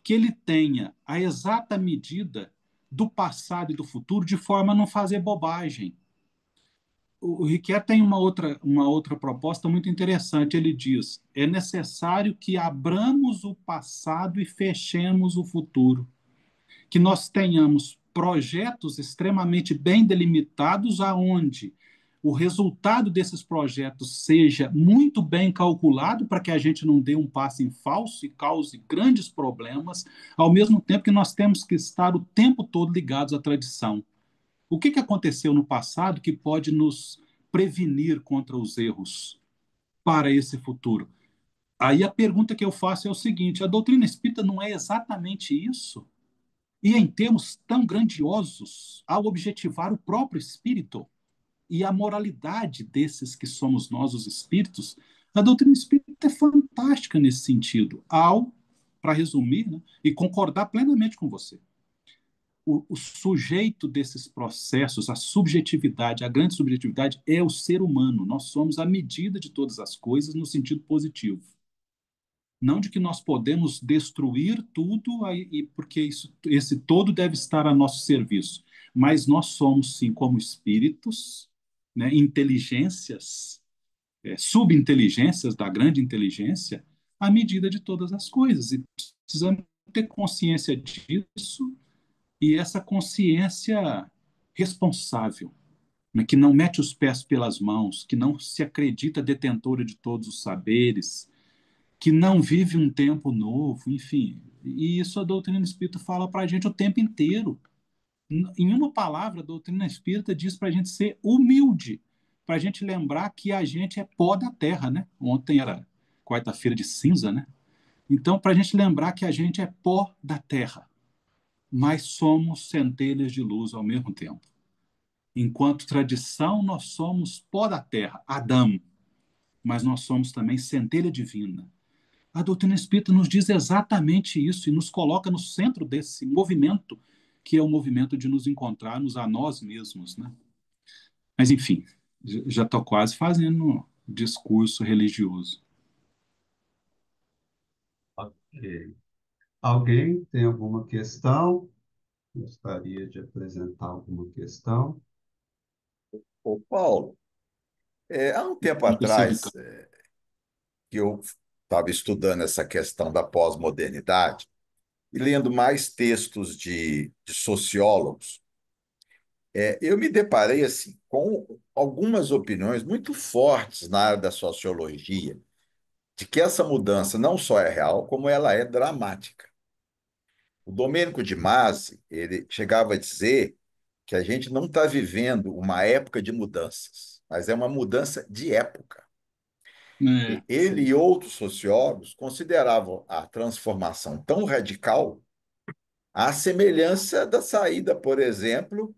que ele tenha a exata medida do passado e do futuro de forma a não fazer bobagem. O Riquet tem uma outra proposta muito interessante. Ele diz: é necessário que abramos o passado e fechemos o futuro, que nós tenhamos projetos extremamente bem delimitados, aonde o resultado desses projetos seja muito bem calculado para que a gente não dê um passo em falso e cause grandes problemas, ao mesmo tempo que nós temos que estar o tempo todo ligados à tradição. O que aconteceu no passado que pode nos prevenir contra os erros para esse futuro? Aí a pergunta que eu faço é o seguinte: a doutrina espírita não é exatamente isso? E em termos tão grandiosos, ao objetivar o próprio espírito e a moralidade desses que somos nós, os espíritos, a doutrina espírita é fantástica nesse sentido, para resumir, né, e concordar plenamente com você. O sujeito desses processos, a subjetividade, a grande subjetividade é o ser humano. Nós somos a medida de todas as coisas no sentido positivo. Não de que nós podemos destruir tudo, porque esse todo deve estar a nosso serviço. Mas nós somos, sim, como espíritos, né, inteligências, subinteligências da grande inteligência, à medida de todas as coisas. E precisamos ter consciência disso, e essa consciência responsável, né, que não mete os pés pelas mãos, que não se acredita detentora de todos os saberes, que não vive um tempo novo, enfim. E isso a doutrina espírita fala para a gente o tempo inteiro. Em uma palavra, a doutrina espírita diz para a gente ser humilde, para a gente lembrar que a gente é pó da terra, né? Ontem era quarta-feira de cinza, né? Então, para a gente lembrar que a gente é pó da terra, mas somos centelhas de luz ao mesmo tempo. Enquanto tradição, nós somos pó da terra, Adão, mas nós somos também centelha divina. A doutrina espírita nos diz exatamente isso e nos coloca no centro desse movimento, que é o movimento de nos encontrarmos a nós mesmos, né? Mas, enfim, já estou quase fazendo discurso religioso. Ok. Alguém tem alguma questão? Gostaria de apresentar alguma questão? Ô, Paulo, há um tempo Não percebi, atrás que eu estava estudando essa questão da pós-modernidade e lendo mais textos de sociólogos, eu me deparei assim com algumas opiniões muito fortes na área da sociologia de que essa mudança não só é real, como ela é dramática. O Domênico de Masi, ele chegava a dizer que a gente não está vivendo uma época de mudanças, mas é uma mudança de época. Ele e outros sociólogos consideravam a transformação tão radical à semelhança da saída, por exemplo,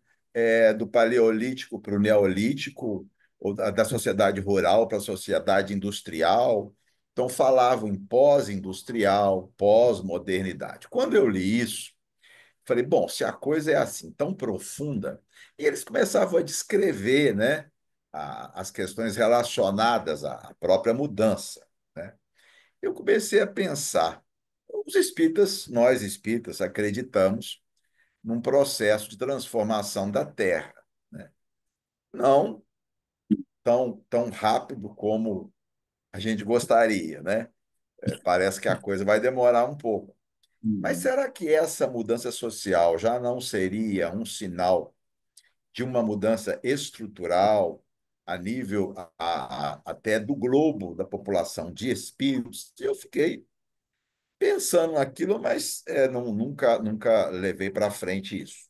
do Paleolítico para o Neolítico, ou da sociedade rural para a sociedade industrial. Então, falavam em pós-industrial, pós-modernidade. Quando eu li isso, falei, bom, se a coisa é assim, tão profunda, e eles começavam a descrever, né, as questões relacionadas à própria mudança, né? Eu comecei a pensar, os espíritas, nós espíritas, acreditamos num processo de transformação da Terra, né? Não tão rápido como a gente gostaria, né? Parece que a coisa vai demorar um pouco. Mas Uhum. será que essa mudança social já não seria um sinal de uma mudança estrutural a nível até do globo da população de espíritos? Eu fiquei pensando naquilo, mas nunca levei para frente isso.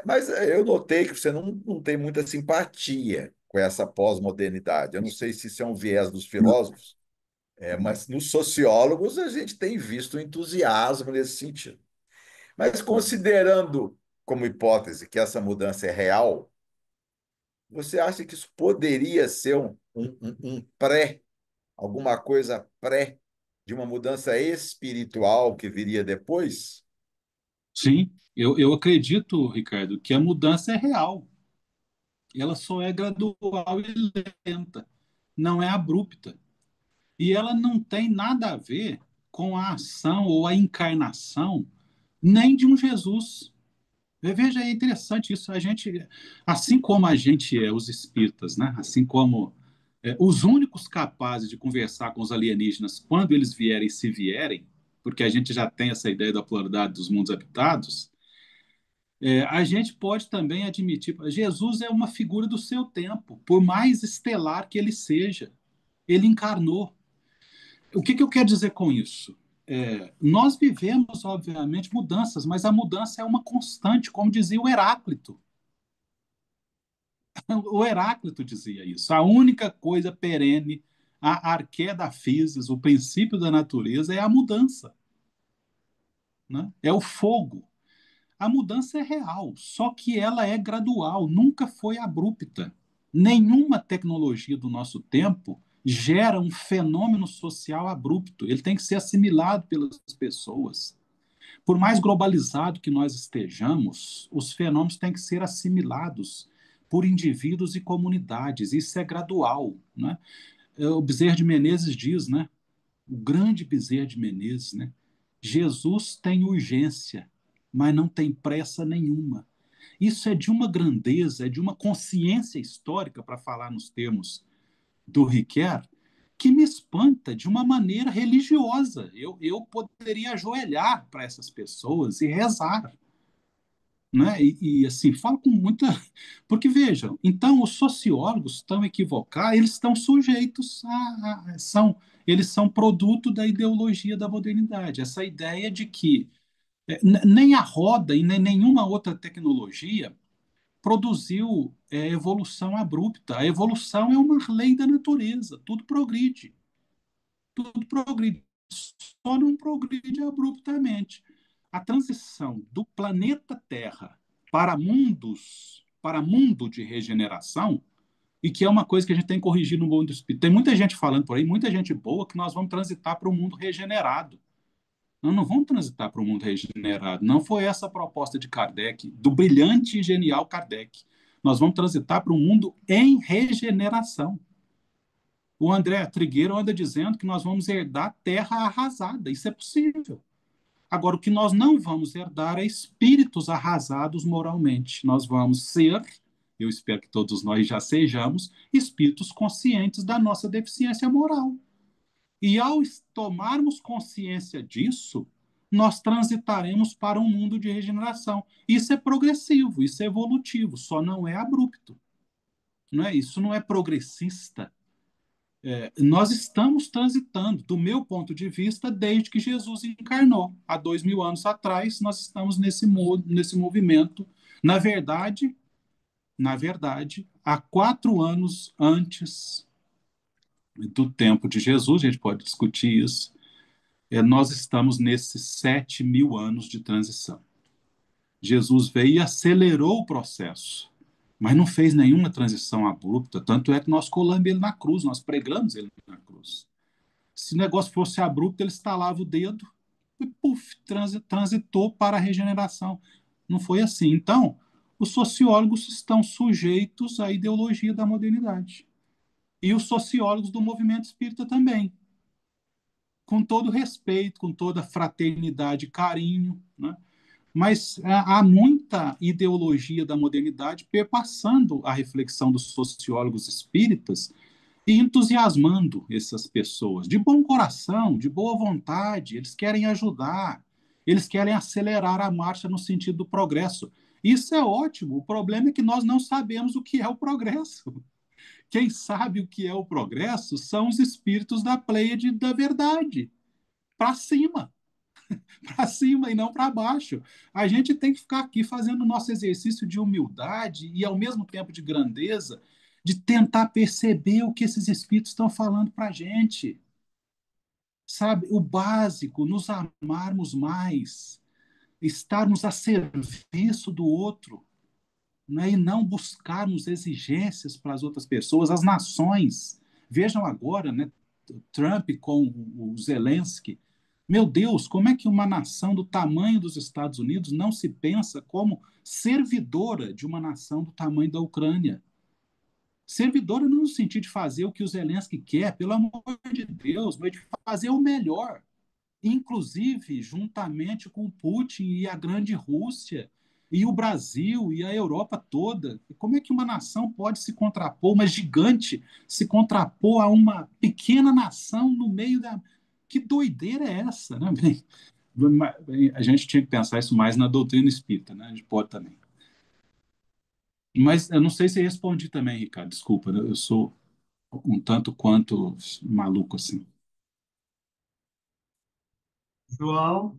Mas eu notei que você não tem muita simpatia com essa pós-modernidade. Eu não sei se isso é um viés dos filósofos, mas nos sociólogos a gente tem visto um entusiasmo nesse sentido. Mas considerando como hipótese que essa mudança é real, você acha que isso poderia ser um pré, alguma coisa pré de uma mudança espiritual que viria depois? Sim, eu acredito, Ricardo, que a mudança é real. ela só é gradual e lenta, não é abrupta. E ela não tem nada a ver com a ação ou a encarnação nem de um Jesus. Veja, é interessante isso. A gente, assim como a gente é, os espíritas, né? Assim como os únicos capazes de conversar com os alienígenas quando eles vierem, se vierem, porque a gente já tem essa ideia da pluralidade dos mundos habitados, a gente pode também admitir, Jesus é uma figura do seu tempo, por mais estelar que ele seja, ele encarnou. O que eu quero dizer com isso? Nós vivemos, obviamente, mudanças, mas a mudança é uma constante, como dizia o Heráclito. O Heráclito dizia isso. A única coisa perene, a arqué da physis, o princípio da natureza, é a mudança, né? É o fogo. A mudança é real, só que ela é gradual, nunca foi abrupta. Nenhuma tecnologia do nosso tempo gera um fenômeno social abrupto. Ele tem que ser assimilado pelas pessoas. Por mais globalizado que nós estejamos, os fenômenos têm que ser assimilados por indivíduos e comunidades. Isso é gradual, né? O Bezerra de Menezes diz, né? O grande Bezerra de Menezes, né? Jesus tem urgência, mas não tem pressa nenhuma. Isso é de uma grandeza, é de uma consciência histórica, para falar nos termos do Riquet, que me espanta de uma maneira religiosa. Eu poderia ajoelhar para essas pessoas e rezar, né? Assim, falo com muita. Porque vejam, então os sociólogos estão equivocados, eles estão sujeitos eles são produto da ideologia da modernidade. Essa ideia de que nem a roda e nem nenhuma outra tecnologia produziu evolução abrupta. A evolução é uma lei da natureza, tudo progride, só não progride abruptamente. A transição do planeta Terra para mundo de regeneração, e que é uma coisa que a gente tem que corrigir no mundo espírita. Tem muita gente falando por aí, muita gente boa, que nós vamos transitar para um mundo regenerado. Nós não vamos transitar para um mundo regenerado. Não foi essa a proposta de Kardec, do brilhante e genial Kardec. Nós vamos transitar para um mundo em regeneração. O André Trigueiro anda dizendo que nós vamos herdar terra arrasada. Isso é possível. Agora, o que nós não vamos herdar é espíritos arrasados moralmente. Nós vamos ser, eu espero que todos nós já sejamos, espíritos conscientes da nossa deficiência moral. E ao tomarmos consciência disso, nós transitaremos para um mundo de regeneração. Isso é progressivo, isso é evolutivo, só não é abrupto. Não é? Isso não é progressista. Nós estamos transitando, do meu ponto de vista, desde que Jesus encarnou. Há 2000 anos atrás, nós estamos nesse movimento. Na verdade, há 4 anos antes do tempo de Jesus, a gente pode discutir isso, nós estamos nesses 7.000 anos de transição. Jesus veio e acelerou o processo, mas não fez nenhuma transição abrupta, tanto é que nós colamos ele na cruz, nós pregamos ele na cruz. Se o negócio fosse abrupto, ele estalava o dedo e, puf, transitou para a regeneração. Não foi assim. Então, os sociólogos estão sujeitos à ideologia da modernidade. E os sociólogos do movimento espírita também. Com todo respeito, com toda fraternidade e carinho, né? Mas há muita ideologia da modernidade perpassando a reflexão dos sociólogos espíritas e entusiasmando essas pessoas, de bom coração, de boa vontade, eles querem ajudar, eles querem acelerar a marcha no sentido do progresso. Isso é ótimo, o problema é que nós não sabemos o que é o progresso. Quem sabe o que é o progresso são os espíritos da Pleiade da verdade, para cima, para cima e não para baixo. A gente tem que ficar aqui fazendo o nosso exercício de humildade e, ao mesmo tempo, de grandeza, de tentar perceber o que esses espíritos estão falando para a gente. Sabe? O básico, nos amarmos mais, estarmos a serviço do outro, né? E não buscarmos exigências para as outras pessoas, as nações. Vejam agora, né? Trump com o Zelensky. Meu Deus, como é que uma nação do tamanho dos Estados Unidos não se pensa como servidora de uma nação do tamanho da Ucrânia? Servidora não no sentido de fazer o que o Zelensky quer, pelo amor de Deus, mas de fazer o melhor, inclusive juntamente com o Putin e a grande Rússia, e o Brasil e a Europa toda. Como é que uma nação pode se contrapor, uma gigante se contrapor a uma pequena nação no meio da. Que doideira é essa, né? Bem, a gente tinha que pensar isso mais na doutrina espírita, né? A gente pode também. Mas eu não sei se eu respondi também, Ricardo, desculpa, né? Eu sou um tanto quanto maluco assim. João,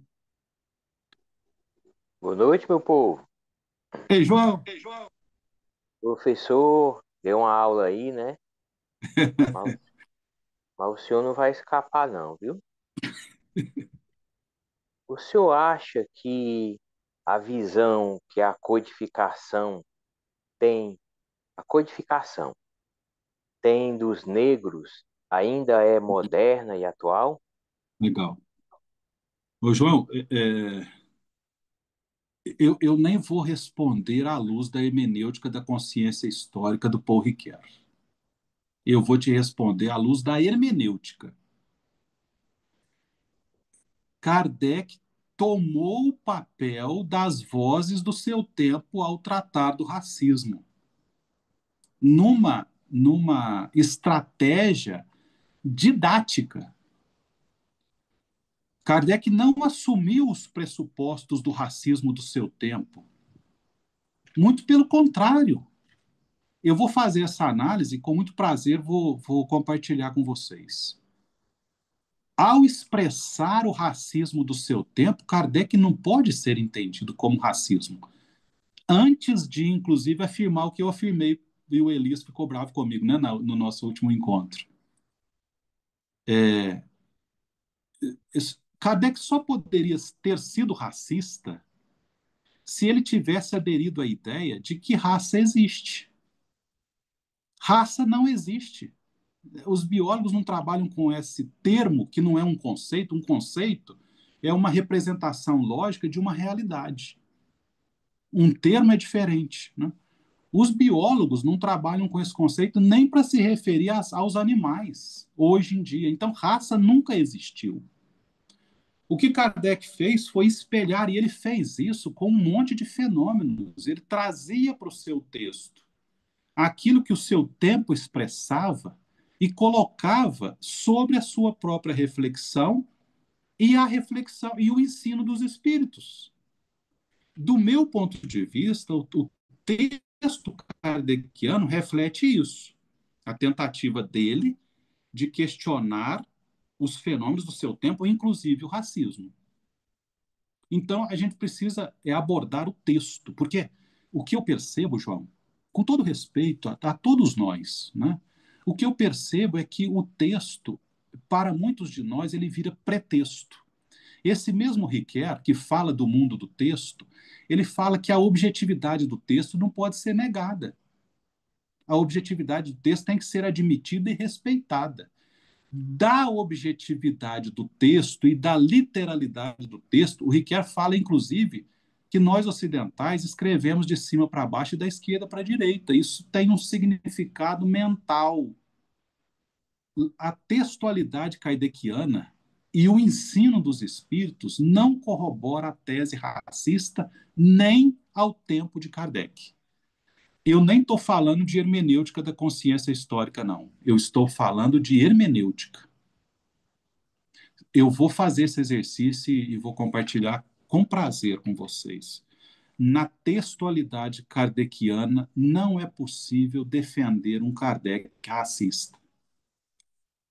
Boa noite, meu povo. Ei, João! O professor deu uma aula aí, né? Mas, mas o senhor não vai escapar, não, viu? O senhor acha que a visão que tem, a codificação tem dos negros ainda é moderna e atual? Legal. Ô, João, eu nem vou responder à luz da hermenêutica da consciência histórica do Paul Ricoeur. Eu vou te responder à luz da hermenêutica. Kardec tomou o papel das vozes do seu tempo ao tratar do racismo, numa estratégia didática. Kardec não assumiu os pressupostos do racismo do seu tempo. Muito pelo contrário. Eu vou fazer essa análise e, com muito prazer, vou compartilhar com vocês. Ao expressar o racismo do seu tempo, Kardec não pode ser entendido como racismo. Antes de, inclusive, afirmar o que eu afirmei, e o Elias ficou bravo comigo, né, no nosso último encontro. Kardec só poderia ter sido racista se ele tivesse aderido à ideia de que raça existe. Raça não existe. Os biólogos não trabalham com esse termo, que não é um conceito. Um conceito é uma representação lógica de uma realidade. Um termo é diferente, né? Os biólogos não trabalham com esse conceito nem para se referir aos animais, hoje em dia. Então, raça nunca existiu. O que Kardec fez foi espelhar, e ele fez isso com um monte de fenômenos. Ele trazia para o seu texto aquilo que o seu tempo expressava e colocava sobre a sua própria reflexão e a reflexão e o ensino dos espíritos. Do meu ponto de vista, o texto kardeciano reflete isso. A tentativa dele de questionar os fenômenos do seu tempo, inclusive o racismo. Então, a gente precisa abordar o texto, porque o que eu percebo, João, com todo respeito a todos nós, né? O que eu percebo é que o texto, para muitos de nós, ele vira pretexto. Esse mesmo Ricoeur, que fala do mundo do texto, ele fala que a objetividade do texto não pode ser negada. A objetividade do texto tem que ser admitida e respeitada. Da objetividade do texto e da literalidade do texto, o Ricoeur fala, inclusive, que nós ocidentais escrevemos de cima para baixo e da esquerda para a direita. Isso tem um significado mental. A textualidade kardeciana e o ensino dos espíritos não corrobora a tese racista nem ao tempo de Kardec. Eu nem estou falando de hermenêutica da consciência histórica, não. Eu estou falando de hermenêutica. Eu vou fazer esse exercício e vou compartilhar com prazer com vocês. Na textualidade kardeciana, não é possível defender um Kardec racista.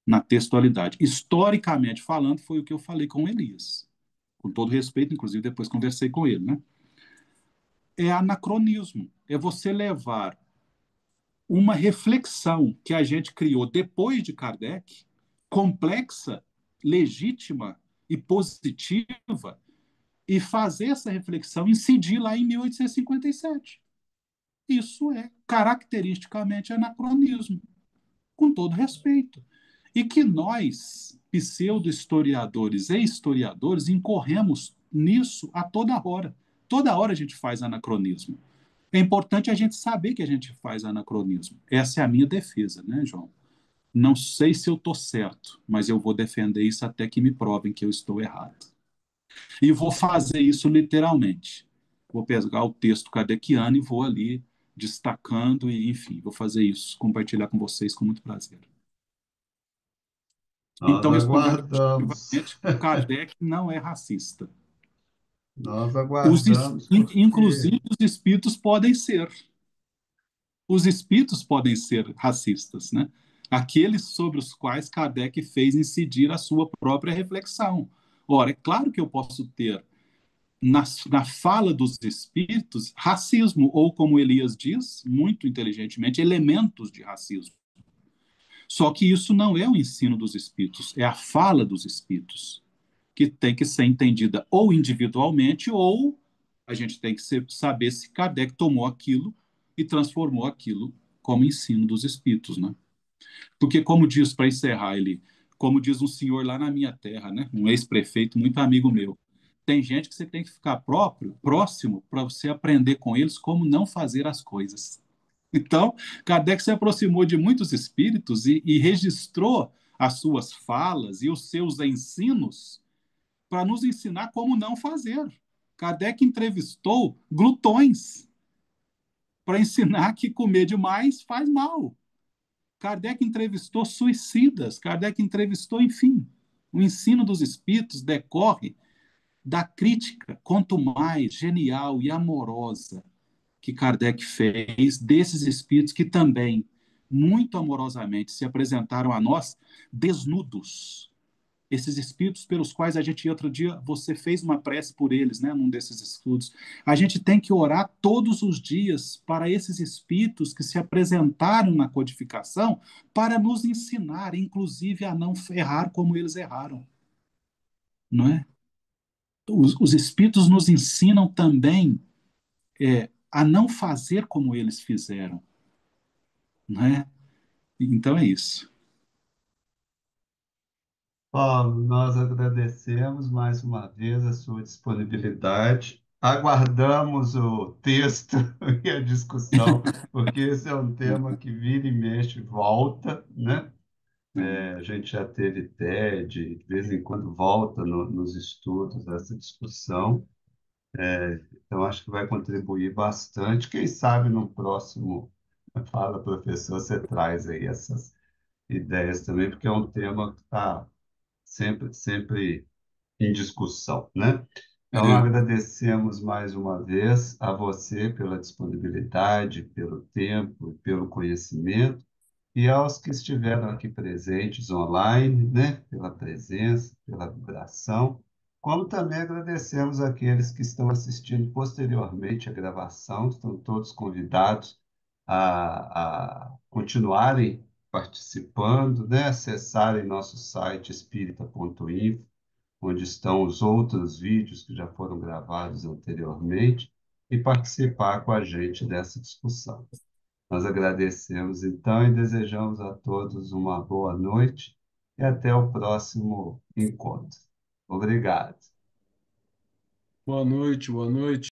Na textualidade. Historicamente falando, foi o que eu falei com Elias. Com todo respeito, inclusive depois conversei com ele, né? É anacronismo. É você levar uma reflexão que a gente criou depois de Kardec, complexa, legítima e positiva, e fazer essa reflexão incidir lá em 1857. Isso é caracteristicamente anacronismo, com todo respeito. E que nós, pseudo-historiadores e historiadores, incorremos nisso a toda hora. Toda hora a gente faz anacronismo. É importante a gente saber que a gente faz anacronismo. Essa é a minha defesa, né, João? Não sei se eu estou certo, mas eu vou defender isso até que me provem que eu estou errado. E vou fazer isso literalmente. Vou pegar o texto kardeciano e vou ali destacando, e enfim, vou fazer isso, compartilhar com vocês com muito prazer. Nós Então, respondendo aguardamos. objetivamente, Kardec não é racista. Nós aguardamos porque Inclusive, os espíritos podem ser. Os espíritos podem ser racistas, né? Aqueles sobre os quais Kardec fez incidir a sua própria reflexão. Ora, é claro que eu posso ter na fala dos espíritos racismo, ou como Elias diz, muito inteligentemente, elementos de racismo. Só que isso não é o ensino dos espíritos, é a fala dos espíritos, que tem que ser entendida ou individualmente, ou a gente tem que saber se Kardec tomou aquilo e transformou aquilo como ensino dos espíritos, né? Porque, como diz, para encerrar, ele, como diz um senhor lá na minha terra, né? Um ex-prefeito, muito amigo meu, tem gente que você tem que ficar próximo, para você aprender com eles como não fazer as coisas. Então, Kardec se aproximou de muitos espíritos e registrou as suas falas e os seus ensinos para nos ensinar como não fazer. Kardec entrevistou glutões para ensinar que comer demais faz mal. Kardec entrevistou suicidas, Kardec entrevistou, enfim. O ensino dos espíritos decorre da crítica, quanto mais genial e amorosa que Kardec fez desses espíritos que também, muito amorosamente, se apresentaram a nós desnudos. Esses espíritos pelos quais a gente, outro dia, você fez uma prece por eles, né, num desses estudos. A gente tem que orar todos os dias para esses espíritos que se apresentaram na codificação para nos ensinar, inclusive, a não errar como eles erraram, não é? Os espíritos nos ensinam também a não fazer como eles fizeram, não é? Então é isso. Paulo, nós agradecemos mais uma vez a sua disponibilidade. Aguardamos o texto e a discussão, porque esse é um tema que vira e mexe, volta, né? A gente já teve TED, de vez em quando volta nos estudos essa discussão. Então, acho que vai contribuir bastante. Quem sabe no próximo Fala, Professor, você traz aí essas ideias também, porque é um tema que está sempre em discussão, né? Então, É, agradecemos mais uma vez a você pela disponibilidade, pelo tempo, pelo conhecimento, e aos que estiveram aqui presentes online, né? Pela presença, pela vibração, como também agradecemos aqueles que estão assistindo posteriormente a gravação, estão todos convidados a continuarem participando, né? Acessarem nosso site espírita.info, onde estão os outros vídeos que já foram gravados anteriormente, e participar com a gente dessa discussão. Nós agradecemos então e desejamos a todos uma boa noite e até o próximo encontro. Obrigado. Boa noite, boa noite.